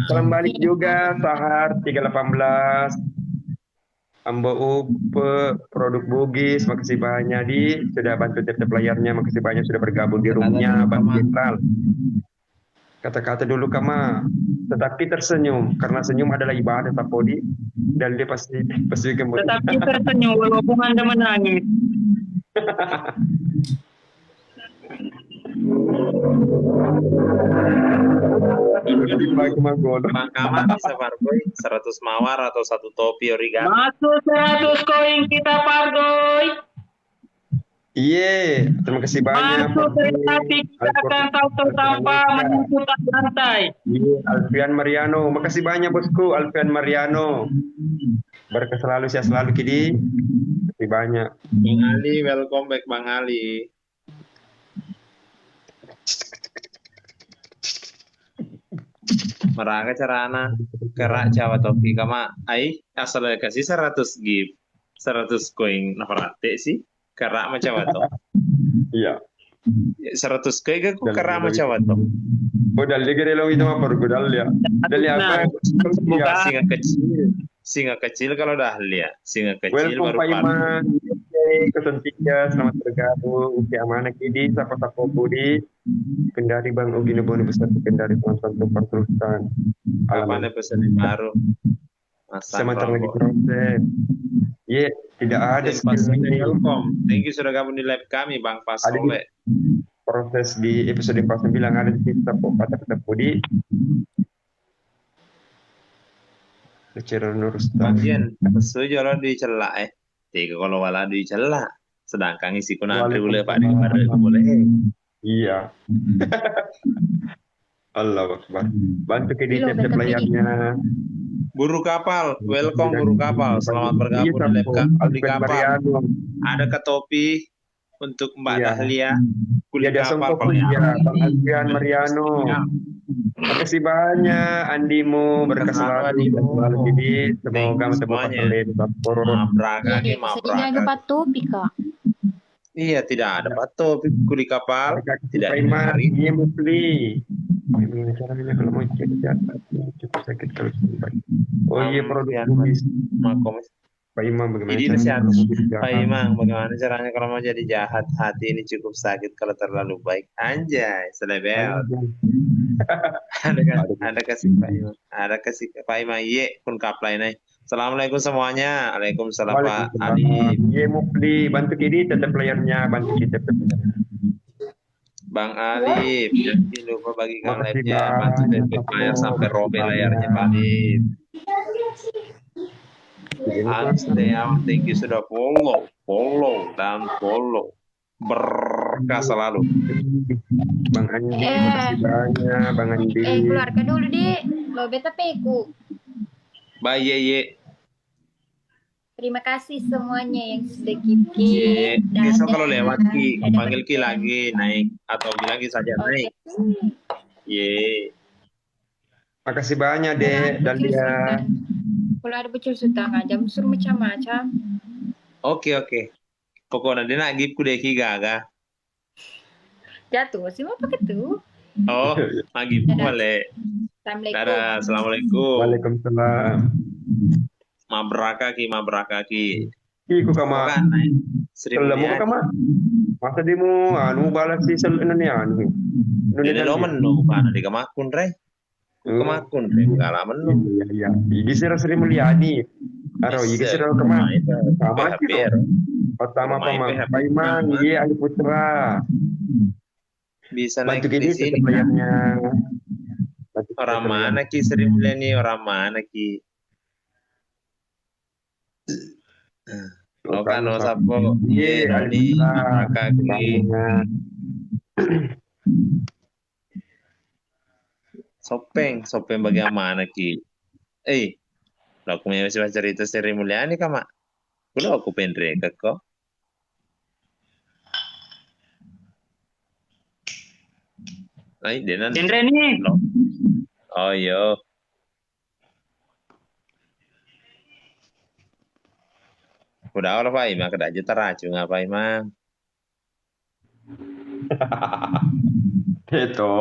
Speaker 4: Salam balik juga Sahar 318. Ambo Upe, produk Bugis, makasih banyak sudah bantu tiap-tiap layarnya, makasih banyak sudah bergabung di roomnya Bang Jenderal. Kata-kata dulu Kama, tetapi tersenyum karena senyum adalah ibadah Tapodi dan dia pasti kembali.
Speaker 8: Tetapi tersenyum walaupun Anda menangis.
Speaker 2: Bang Kama bisa Fargoy 100 mawar atau 1 topi origami.
Speaker 8: Masuk 100 koin kita Fargoy.
Speaker 4: Iya, terima kasih banyak.
Speaker 8: Masuk tapi kita akan salto tanpa menyentuh lantai.
Speaker 4: Iya, Alfian Mariano, makasih banyak bosku Alfian Mariano. Berkah selalu, sehat selalu Kidi. Terima kasih banyak.
Speaker 2: Bang Ali, welcome back Bang Ali. Meraga carana kerak Jawa topi kama asal kasih 100 gift 100 koin nafarate sih kerak macam apa?
Speaker 4: Iya.
Speaker 2: 100 koin ke kerak macam apa?
Speaker 4: Udah ligere lo itu apa rugudal ya. Dari apa?
Speaker 2: Singa kecil kalau dah lihat singa kecil
Speaker 4: baru 03 selamat bergabung. Uki Amanah Kidi, Sapa Budi, Kendari Bang Ugi Neboni besar Kendari Tonton Tumpar Sultan.
Speaker 2: Kapan ada pesan yang baru?
Speaker 4: Sebentar lagi proses. Iya, tidak ada skill ini.
Speaker 2: Welcome. Thank you sudah gabung di live kami Bang Pasole.
Speaker 4: Proses di episode 49 ada di sini Sapa Budi. Bicara Nurustan.
Speaker 2: Bagian setuju lo dicela tiga kalau wala dicela sedangkan isi kun antri boleh Pak di pada boleh.
Speaker 4: Iya. Allah Akbar. Bantu ke di chat pelayannya.
Speaker 2: Buru kapal, welcome buru kapal. Selamat bergabung di kapal. Ada ke topi untuk Mbak Dahlia.
Speaker 4: Kuliah kapal Bang Adrian Mariano. Terima kasih banyak Andimu, berkah selalu jadi semoga semuanya
Speaker 2: Iya tidak ada pato kuli kapal tidak
Speaker 4: hari ini musli caranya kalau mau cukup sakit kalau oh iya produk
Speaker 2: makomis
Speaker 4: Pak Imam bagaimana
Speaker 2: Pak Imam bagaimana caranya kalau mau jadi jahat hati ini cukup sakit kalau terlalu baik anjay selebel ada kasih Pak Imam ada kasih Pak Imam ye pun kaplay nih Assalamualaikum semuanya Waalaikumsalam Pak Ali
Speaker 4: ye mukli bantu kiri tetap layarnya bantu kita
Speaker 2: Bang Ali jangan lupa bagikan live-nya bantu layar sampai robek layarnya Pak Ali thank you sudah follow dan follow berkah selalu
Speaker 4: Bang Andi terima kasih banyak Bang Andi
Speaker 6: keluarkan dulu deh lo beta peku
Speaker 2: bye ye
Speaker 6: terima kasih semuanya yang sudah Ki.
Speaker 2: Besok kalau lewat Ki panggil Ki lagi naik atau bilang Ki saja naik ye
Speaker 4: makasih banyak deh Dahlia.
Speaker 6: Kalau ada bocil sutang aja, suruh macam-macam.
Speaker 2: Oke. Pokoknya dia nak gip kuda Ki gaga.
Speaker 6: Jatuh sih mau pakai tuh.
Speaker 2: Oh, lagi boleh. Dadah, assalamualaikum.
Speaker 4: Waalaikumsalam.
Speaker 2: Mabraka Ki.
Speaker 4: Iku kama. Selamu kama. Masa demo anu balas si ini anu.
Speaker 2: Ini lo menu kan di kamakun re. Kemakun pengalaman lu.
Speaker 4: Iya. Ini Sri Mulyani. Aro, ini Sri kemana? Sama pertama Pak Iman, iya Ali Putra.
Speaker 2: Bisa naik di sini. Orang mana Ki Sri Mulyani? Orang mana Ki? Lokan sapo. Iya, Ali Kaki. Sopeng bagaimana Ki? Aku punya masih cerita Sri Mulyani kama. Kalau aku pendek kok. Ay, denan.
Speaker 8: Genre nih.
Speaker 2: Oh yo. Udah apa Pak Imam kedak aja teracung apa Imam?
Speaker 4: Itu.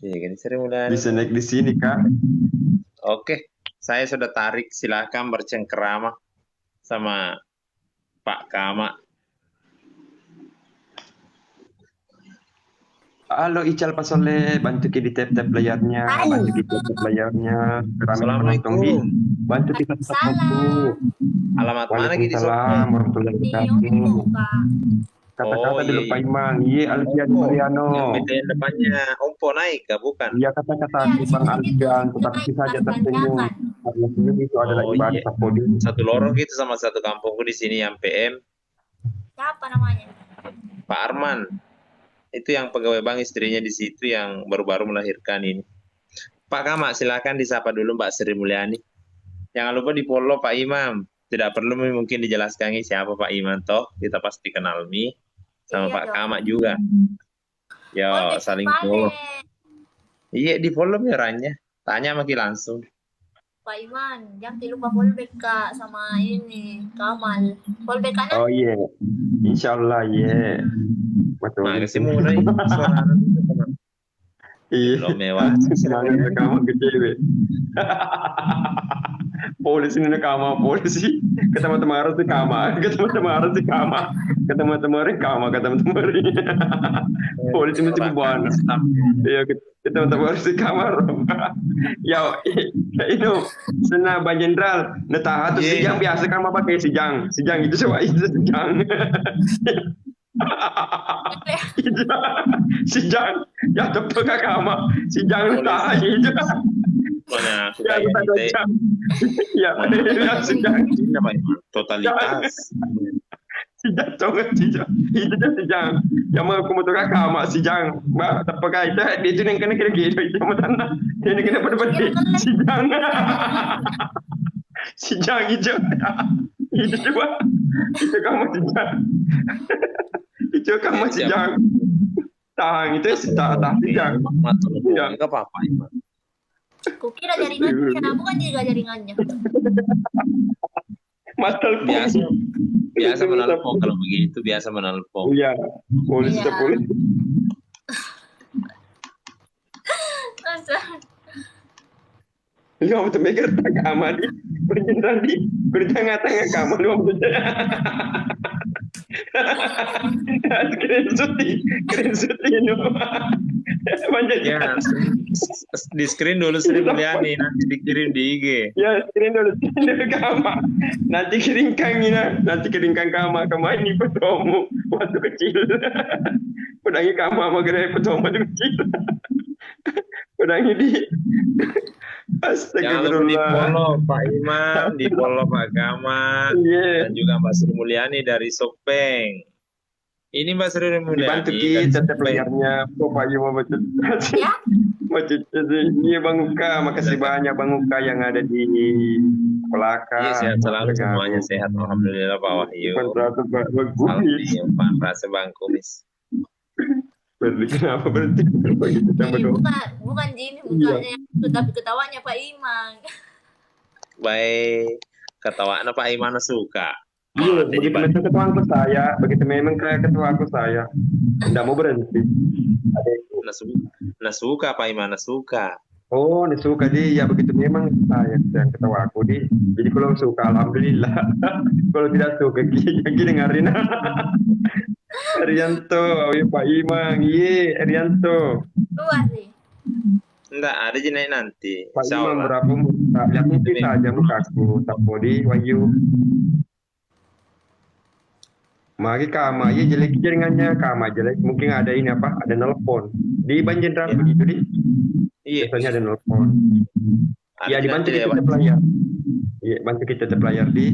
Speaker 2: Jadi Sri Mulyani.
Speaker 4: Bisa naik di sini Kak.
Speaker 2: Oke, saya sudah tarik. Silakan bercengkerama sama Pak Kama.
Speaker 4: Halo Ical Pasole, bantu di tap layarnya, bantu di tap layarnya.
Speaker 2: Assalamualaikum.
Speaker 4: Bantu kita satu.
Speaker 2: Alamat mana gitu?
Speaker 4: Waalaikumsalam warahmatullahi wabarakatuh. Kata-kata dulu Pak Iman, iya Alfian Mariano.
Speaker 2: Yang depannya Ompo naik kah bukan?
Speaker 4: Iya kata-kata Bang Alfian, tetapi saja tersenyum. Karena senyum itu adalah ibadah podium.
Speaker 2: Satu lorong gitu sama satu kampungku di sini yang PM.
Speaker 1: Siapa namanya?
Speaker 2: Pak Arman. Itu yang pegawai bank istrinya di situ yang baru-baru melahirkan ini. Pak Kama, silakan disapa dulu Mbak Sri Mulyani. Jangan lupa di-follow Pak Imam. Tidak perlu mungkin dijelaskan siapa Pak Imam toh, kita pasti kenal sama Pak Kama juga. Yo, saling follow. Iya, di-follow ya orangnya. Tanya sama Ki langsung.
Speaker 1: Pak Iman, jangan lupa follow back Kak sama ini Kamal. Follow back kan?
Speaker 4: Oh iya. Insyaallah iya. Betul.
Speaker 2: Makasih mulai suara.
Speaker 4: Iya.
Speaker 2: Lo mewah.
Speaker 4: Semangat kamu gede. polisi ini kama polisi ketemu teman harus kama ketemu teman harus kama ketemu teman polisi mesti buana ya ketemu teman harus kamar ya itu sena Bang Jenderal netah tuh sijang biasa kama pakai sijang itu coba itu sijang sijang ya tepat kama sijang netah itu
Speaker 2: Mana aku
Speaker 4: ya
Speaker 2: kayak
Speaker 4: kita ya sijang
Speaker 2: totalitas.
Speaker 4: sijang conget sijang itu dah sijang yang mau kumu tukar kama sijang ba tapakai itu yang kena gitu itu matana ini kena pada sijang sijang itu coba itu kamu sijang itu kamu sijang tahan itu sijang
Speaker 2: Ya enggak apa-apa Iman.
Speaker 1: Kukira jaringannya, bukan juga jaringannya.
Speaker 4: Mas telepon
Speaker 2: Biasa menelpon kalau begitu, biasa menelpon.
Speaker 4: iya polisi
Speaker 1: Iya.
Speaker 4: polisi lu mau tuh mikir tak kama di berjenderal di bertengah-tengah kama lu mau tuh keren suti lu manjat
Speaker 2: Ya, di screen dulu Sri Mulyani, nanti dikirim di IG.
Speaker 4: ya screen dulu kama nanti kirimkan kama ini petomu waktu kecil udangi kama sama gede petomu waktu kecil udangi di
Speaker 2: Jangan lupa di
Speaker 4: astagfirullah
Speaker 2: follow Pak Iman, di follow Pak Gama,
Speaker 4: iya
Speaker 2: dan juga Mbak Sri Mulyani dari Sopeng. Ini Mbak Sri Mulyani
Speaker 4: dibantu
Speaker 2: dari
Speaker 4: kita
Speaker 2: Sopeng.
Speaker 4: playernya Bapak Ibu macet
Speaker 1: Ya?
Speaker 4: macet iya Bang Uka makasih banyak Bang Uka yang ada di Pelaka
Speaker 2: Iya, sehat selalu semuanya, sehat Alhamdulillah Pak Wahyu. Salam nih Pak Rasa Bang Kumis.
Speaker 4: Kenapa berhenti begitu sama dong
Speaker 1: Bukan Jimmy mukanya, tapi ketawanya Pak Imang.
Speaker 2: Baik, ketawaan Pak Iman suka.
Speaker 4: iya begitu memang ketua angkut saya begitu memang kayak ketua angkut saya tidak mau berhenti adekku
Speaker 2: Nasuka Pak Iman, nasuka.
Speaker 4: oh ini suka dia ya begitu memang saya yang ketua aku di jadi kalau suka alhamdulillah kalau tidak suka gini dengerin Arianto Pak Imang iya Arianto
Speaker 1: Luar sih.
Speaker 2: Enggak, ada jenis nanti.
Speaker 4: Pak
Speaker 2: Insya
Speaker 4: Imam
Speaker 2: Allah.
Speaker 4: berapa muka yang mungkin saja mukaku tapodi Wahyu mari kama iya jelek jaringannya kama jelek mungkin ada ini apa ada nelpon di Bang Jenderal
Speaker 2: Iya.
Speaker 4: begitu di
Speaker 2: Iya,
Speaker 4: biasanya ada nelpon
Speaker 2: ada
Speaker 4: ya dibantu
Speaker 2: nanti
Speaker 4: kita
Speaker 2: lewat.
Speaker 4: tetap layar iya bantu kita tetap layar di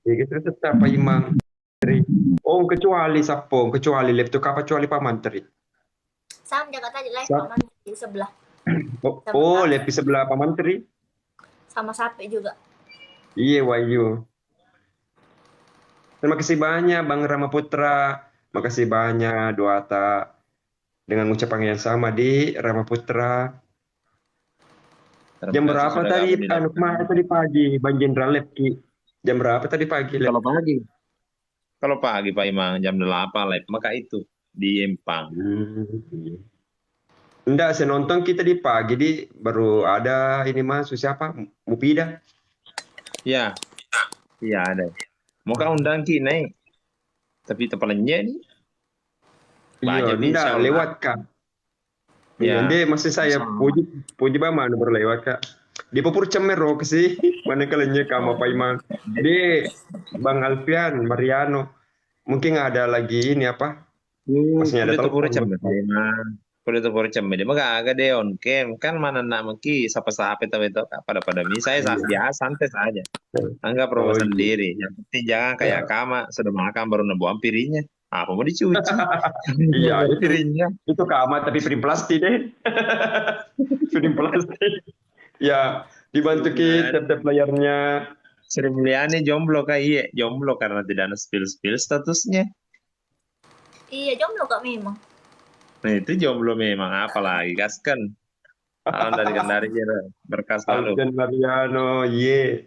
Speaker 4: ya kita tetap Pak Imam oh kecuali sapong kecuali laptop apa kecuali Pak Mantri
Speaker 1: Sam jaga tadi live
Speaker 4: Sam.
Speaker 1: Pak Man di sebelah.
Speaker 4: oh laptop sebelah Pak Mantri
Speaker 1: Sama Sape juga.
Speaker 4: iya Wahyu terima kasih banyak Bang Rama Putra makasih banyak Doata dengan ucapan yang sama di Rama Putra
Speaker 2: Terima
Speaker 4: jam
Speaker 2: kasih
Speaker 4: berapa
Speaker 2: sudah
Speaker 4: tadi
Speaker 2: gabung di
Speaker 4: Pak Nukma tadi pagi Bang Jenderal Lepki jam berapa tadi pagi
Speaker 2: Kalau pagi. Kalau pagi Pak Imang jam 8 live, maka itu di Empang.
Speaker 4: iya. Enggak, saya nonton kita di pagi di baru ada ini mas siapa Mupida
Speaker 2: Ya, iya ada. Mau kau undang kini, tapi tepalannya nih.
Speaker 4: iya
Speaker 2: Banyak nih,
Speaker 4: enggak
Speaker 2: insya Allah.
Speaker 4: lewat kak
Speaker 2: Ya.
Speaker 4: dia masih saya puji bama berlewat kak di Popur Cemero ke sih mana kalanya kamu Pak Iman di Bang Alfian Mariano mungkin ada lagi ini apa masih ada
Speaker 2: Kulit tepur
Speaker 4: telepon
Speaker 2: cembe, Pak Imang. Kulit tepur cembe, dia mah agak deh on cam kan mana nak mungkin siapa itu pada mi saya biasa santai saja. Anggap
Speaker 4: Oh,
Speaker 2: perlu
Speaker 4: iya.
Speaker 2: sendiri. Yang penting jangan kayak kama sudah makan baru nebu ampirinya. Apa mau dicuci?
Speaker 4: Iya, itu.
Speaker 2: ampirinya.
Speaker 4: itu kamar tapi piring plastik deh piring plastik ya dibantu kita tiap layarnya
Speaker 2: Sri Mulyani jomblo kayak jomblo karena tidak ada spill statusnya.
Speaker 1: Iya jomblo Kak memang.
Speaker 2: Nah itu jomblo memang apalagi gaskan. Dari berkas lalu.
Speaker 4: Alfian Mariano ye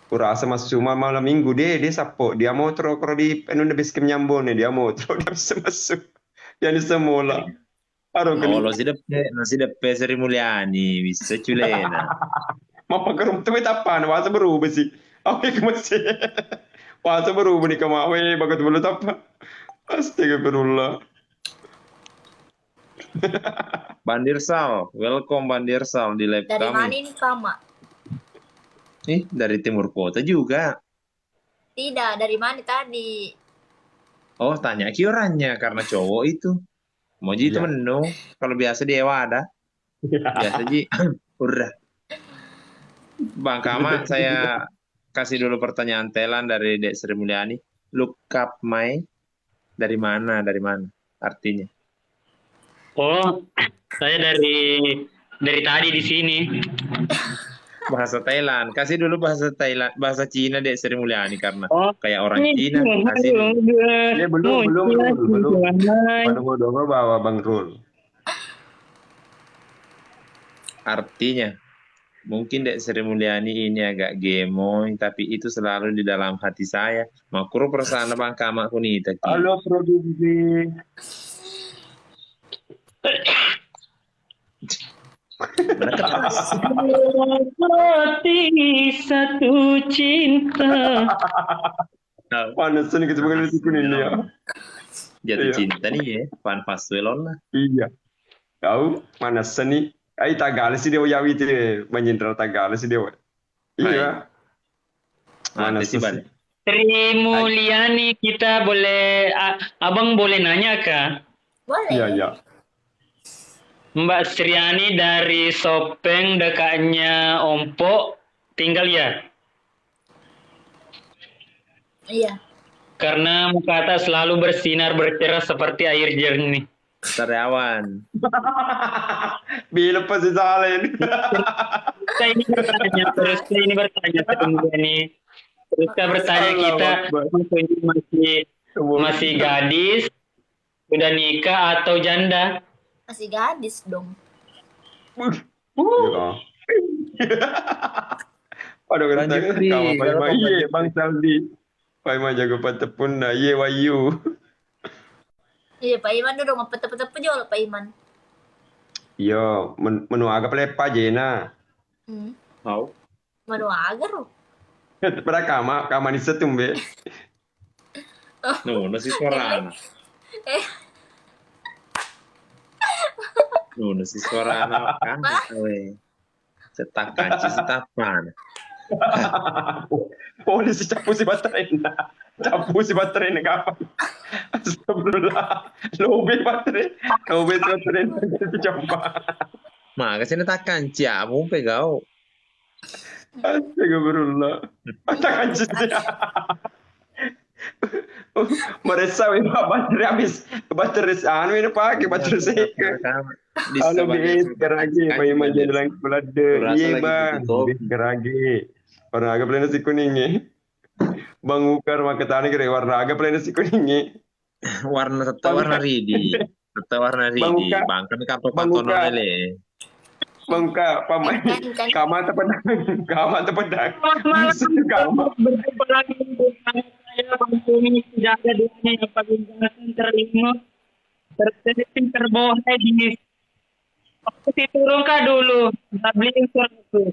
Speaker 4: kurasa masuk cuma malam minggu dia sapo dia mau terus kalau di anu basecamp nyambon dia mau terus dia bisa masuk yang di semula aduh
Speaker 2: Oh, lo si depe Sri Mulyani bisa culena.
Speaker 4: Mapa ke rumah tuh apa? Wasa berubah sih. Awe ke masih. Wasa berubah nih kemawe. Bagat belut apa? Astagfirullah.
Speaker 2: Bandirsal, welcome Bandirsal di live
Speaker 1: Dari mana
Speaker 2: kami.
Speaker 1: ini Kama?
Speaker 2: Dari timur kota juga.
Speaker 1: Tidak, dari mana tadi?
Speaker 2: Oh, tanya kioranya karena cowok itu. Mau jadi
Speaker 4: Iya.
Speaker 2: temen dong. Kalau biasa dia ada. Biasa ji. Udah. Bang Kama, saya kasih dulu pertanyaan Telan dari Dek Sri Mulyani. Look up my dari mana? Dari mana? Artinya.
Speaker 8: Oh, saya dari tadi di sini.
Speaker 2: Bahasa Thailand. Kasih dulu bahasa Thailand, bahasa Cina Dek Sri Mulyani karena
Speaker 8: Oh,
Speaker 2: kayak orang Cina. Kasih dulu.
Speaker 4: Ya belum. Pada mau bawa Bang Rul.
Speaker 2: Artinya, mungkin Dek Sri Mulyani ini agak gemoy, tapi itu selalu di dalam hati saya. Makro persana Bang Kama kunita.
Speaker 4: Halo produksi.
Speaker 8: Seperti satu cinta.
Speaker 4: Panas nih kita pengen kuning dia.
Speaker 2: Jatuh
Speaker 4: Iya.
Speaker 2: cinta nih ya, Van Paswelon lah.
Speaker 4: Iya. Tahu panas nih. Ai Tagalog sih dia yawi itu menyentra Tagalog sih dia. Iya.
Speaker 2: Mana sih balik?
Speaker 8: Sri Mulyani, kita boleh, abang boleh nanya kah?
Speaker 1: Boleh.
Speaker 4: Iya.
Speaker 8: Mbak Sriani dari Sopeng dekatnya Ompo tinggal ya?
Speaker 1: Iya.
Speaker 8: Karena muka atas selalu bersinar bercerah seperti air jernih.
Speaker 2: Sariawan.
Speaker 4: Bila pasti salin.
Speaker 8: Saya ini bertanya Sri Mulyani. Terus saya bertanya kita masih gadis, sudah nikah atau janda?
Speaker 1: Masih gadis dong.
Speaker 4: Iya. Pada kata
Speaker 2: Lanjut, Bi.
Speaker 4: kamu
Speaker 2: Kalau
Speaker 4: Pak
Speaker 2: kamu
Speaker 4: Iya Bang Saldi. Pak Ima jago patepun na iya wayu.
Speaker 1: Iya, Pak Iman dulu ngapa tepe-tepe juga Pak Iman.
Speaker 4: Iya, menu agak lepa jena.
Speaker 2: Mau?
Speaker 1: Manu agar loh.
Speaker 4: Pada kama ni setumbe.
Speaker 2: No, nasi sorana. No, nasi sorana kan. Setak kanci setapan.
Speaker 4: Polisi capu si baterai na. Capu si baterai na kapan. Astagfirullah. Lobe baterai na capu.
Speaker 2: Maka sini tak kanci amu pegau.
Speaker 4: Astagfirullah. Tak kanci dia. Meresa baterai habis. Baterai anu ini pakai baterai seka. Halo bis keragi Pak Iman jalan kulade. Iya Bang. Bis keragi. Warna agak pelena si kuningnya. Bang Ukar maketane kira warna agak pelena si kuningnya.
Speaker 2: Warna tetap warna ridi. Tetap warna ridi. Bang kan kantor lele.
Speaker 4: Bang Uka, pamai. Kama tepedang.
Speaker 8: Berjumpa lagi dengan saya Bang Tumi. Tidak ada duanya yang paling terima. Terselisih terbohong di posisi turun kah dulu. Tak beli suatu.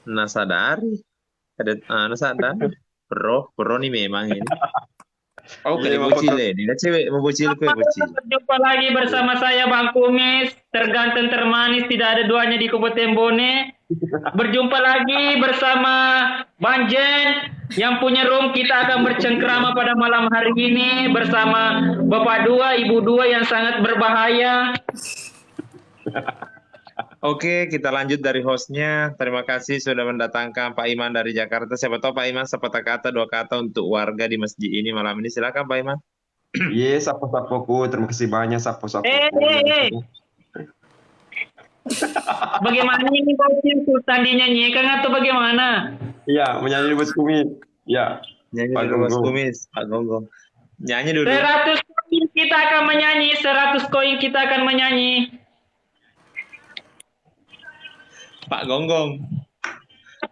Speaker 2: Nasadari. Ada nasadari. Pro nih memang ini. Oh,
Speaker 4: Iya,
Speaker 2: kayak bocil ya. Dia cewek mau bocil kue bocil.
Speaker 8: Berjumpa lagi bersama saya Bang Kumis, terganteng termanis tidak ada duanya di Kabupaten Bone. Berjumpa lagi bersama Bang Jen yang punya room. Kita akan bercengkrama pada malam hari ini bersama Bapak dua, Ibu dua yang sangat berbahaya.
Speaker 2: Oke, kita lanjut dari hostnya. Terima kasih sudah mendatangkan Pak Iman dari Jakarta. Siapa tahu Pak Iman sepatah kata, dua kata untuk warga di masjid ini malam ini. Silakan Pak Iman.
Speaker 4: Iya, sapo-sapoku. Terima kasih banyak sapo-sapoku.
Speaker 8: Bagaimana ini bocil Sultan dinyanyikan atau bagaimana?
Speaker 4: Iya, menyanyi di Bos Kumis. Ya.
Speaker 2: Nyanyi
Speaker 4: Pak
Speaker 2: dulu Mas
Speaker 4: Gonggong.
Speaker 2: Kumis, Pak Gonggong. Nyanyi dulu.
Speaker 8: 100 koin kita akan menyanyi, 100 koin kita akan menyanyi.
Speaker 2: Pak Gonggong.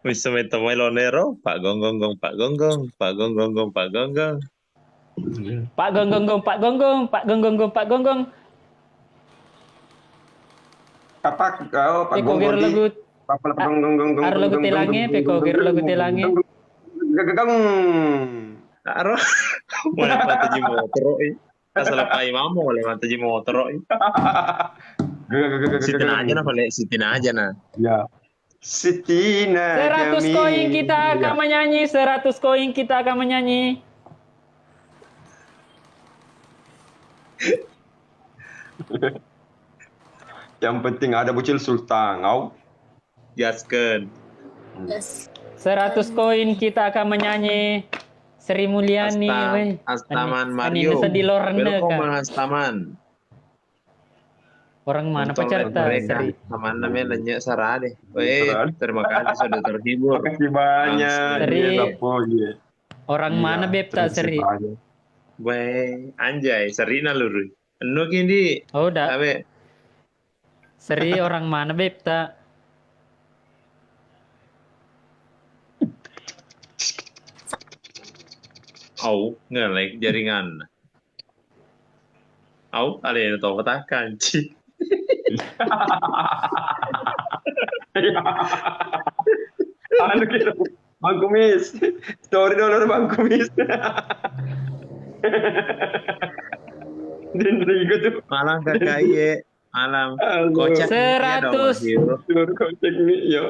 Speaker 2: Bisa metamo lonero, Pak Gonggong, Pak Gonggong, Pak Gonggong, Pak Gonggong.
Speaker 3: Pak Gonggong, Pak Gonggong, Pak Gonggong, Pak Gonggong.
Speaker 4: Apa kau Pak
Speaker 3: Peko gir lagu ar lagu telange, peko gir lagu telange.
Speaker 2: Aro. Mulai mata ji motor oi. Asal pai mamo mulai mata ji motor oi. Sitin aja na balik, sitin aja na.
Speaker 4: Ya. Sitina
Speaker 3: 100 koin kita akan menyanyi, 100 koin kita akan menyanyi.
Speaker 4: Yang penting ada bocil sultan, kau.
Speaker 2: Jasken.
Speaker 1: Yes.
Speaker 3: 100 koin kita akan menyanyi. Sri Mulyani, weh.
Speaker 2: Astaman
Speaker 3: Ani
Speaker 2: Mario.
Speaker 3: sedih lorne
Speaker 2: Welcome
Speaker 3: kan.
Speaker 2: Astaman.
Speaker 3: Orang mana
Speaker 2: Untuk
Speaker 3: pacarta?
Speaker 2: mereka,
Speaker 3: Sri.
Speaker 2: Aman namanya nanya Sarah deh. Weh, terima kasih sudah terhibur.
Speaker 4: Makasih banyak.
Speaker 3: Seri.
Speaker 4: Iya, Lapo, iya.
Speaker 3: Orang
Speaker 4: Iya,
Speaker 3: mana beb tak
Speaker 4: terima
Speaker 3: Sri?
Speaker 4: kasih banyak.
Speaker 2: Weh, anjay, Serina luru. Enu kini,
Speaker 3: Oh, udah.
Speaker 2: abe,
Speaker 3: Sri orang mana beb tak?
Speaker 2: au nge-like jaringan. Au, ada yang tahu katakan, Ci.
Speaker 4: Anu kira Bang Kumis. Story dulu Bang Kumis. Dan Rigo tuh
Speaker 2: Malam kakak iye, malam.
Speaker 4: Halo.
Speaker 2: Kocak iya dong,
Speaker 3: 100.
Speaker 2: Wahyu.
Speaker 4: suruh kocek nih, yo.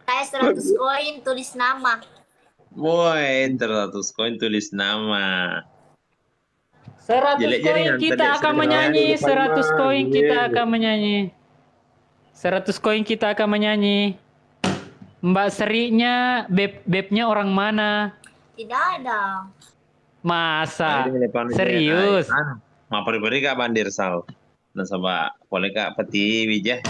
Speaker 1: Saya 100 koin tulis nama.
Speaker 2: Boy, 100 koin tulis nama.
Speaker 3: 100
Speaker 2: Jelek
Speaker 3: koin
Speaker 2: jaringan
Speaker 3: kita
Speaker 2: tadi,
Speaker 3: akan
Speaker 2: Sri.
Speaker 3: menyanyi,
Speaker 4: Depan
Speaker 3: 100
Speaker 4: mah,
Speaker 3: koin kita
Speaker 4: iya.
Speaker 3: akan menyanyi. 100 koin kita akan menyanyi. Mbak Sri-nya, bebnya orang mana?
Speaker 1: Tidak ada.
Speaker 3: Masa?
Speaker 2: Ini depan
Speaker 3: Serius?
Speaker 2: Anu, ma peri-peri kak bandir sal. Nasaba, boleh kak peti wijah.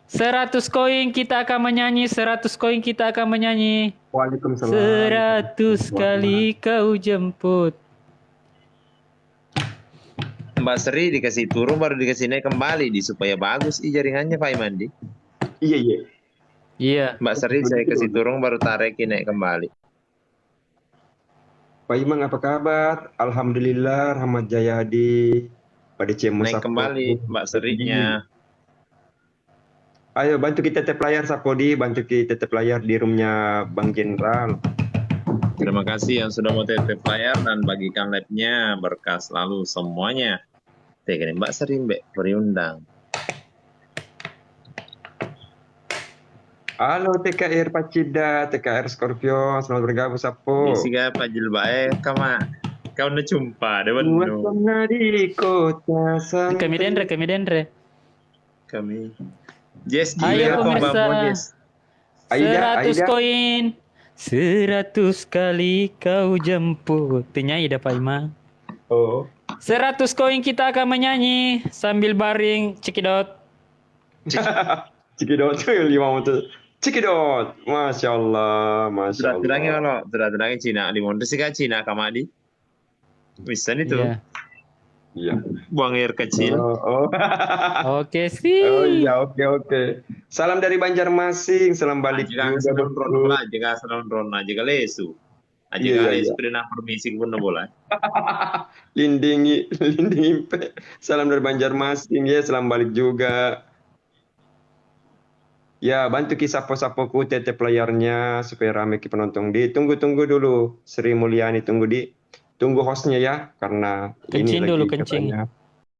Speaker 3: 100 koin kita akan menyanyi, 100 koin kita akan menyanyi.
Speaker 4: Waalaikumsalam.
Speaker 3: 100 kali kau jemput.
Speaker 2: Mbak Sri dikasih turun baru dikasih naik kembali di supaya bagus jaringannya Pak Imandi.
Speaker 4: Iya, iya.
Speaker 3: Iya.
Speaker 2: Mbak Sri saya kasih turun baru tarikin naik kembali.
Speaker 4: Pak Imang apa kabar? Alhamdulillah, Rahmat Jayadi. Pada Cemo
Speaker 2: Naik kembali Mbak Sri-nya.
Speaker 4: Ayo bantu kita tap layar Sapodi, bantu kita tap layar di roomnya Bang Jenderal.
Speaker 2: Terima kasih yang sudah mau tetep layar dan bagikan live-nya berkah selalu semuanya. Tekan Mbak Sri Mbak berundang.
Speaker 4: Halo TKR Pacida, TKR Scorpio, selamat bergabung Sapo.
Speaker 2: Siga pajil bae kama. Kau udah jumpa dewan
Speaker 4: Buatnya di kota sana.
Speaker 3: Kami dendre.
Speaker 2: kami. Jess
Speaker 3: Ayo
Speaker 2: welcome
Speaker 3: pemirsa.
Speaker 2: Bang Jess.
Speaker 3: 100
Speaker 4: Aida.
Speaker 3: koin. 100 kali kau jemput. Penyanyi dah Pak Imam.
Speaker 4: Oh.
Speaker 3: 100 koin kita akan menyanyi sambil baring cekidot.
Speaker 4: Cikidot 5 motor. Cikidot. Masya Allah, Masya
Speaker 2: Sudah terangin
Speaker 4: Allah.
Speaker 2: kalau sudah terangin Cina di Montes sih kan Cina kamadi. Bisa nih tuh
Speaker 3: Iya.
Speaker 4: Iya.
Speaker 2: buang air kecil.
Speaker 4: Oh.
Speaker 3: Oke sih.
Speaker 4: Oh iya, oke. Salam dari Banjarmasin, salam balik
Speaker 2: Jika
Speaker 4: juga.
Speaker 2: salon
Speaker 4: Bro.
Speaker 2: ron lah, jika salon ron, jika lesu.
Speaker 4: Iya,
Speaker 2: Jika
Speaker 4: iya,
Speaker 2: lesu
Speaker 4: iya.
Speaker 2: pernah permisi pun boleh.
Speaker 4: Lindingi Impe. Salam dari Banjarmasin ya, salam balik juga. Ya, bantu sapo-sapoku tetep layarnya supaya rame ki penonton di. Tunggu dulu. Sri Mulyani tunggu hostnya ya karena
Speaker 3: Kencing
Speaker 4: ini
Speaker 3: dulu,
Speaker 4: lagi
Speaker 3: kencing.
Speaker 4: katanya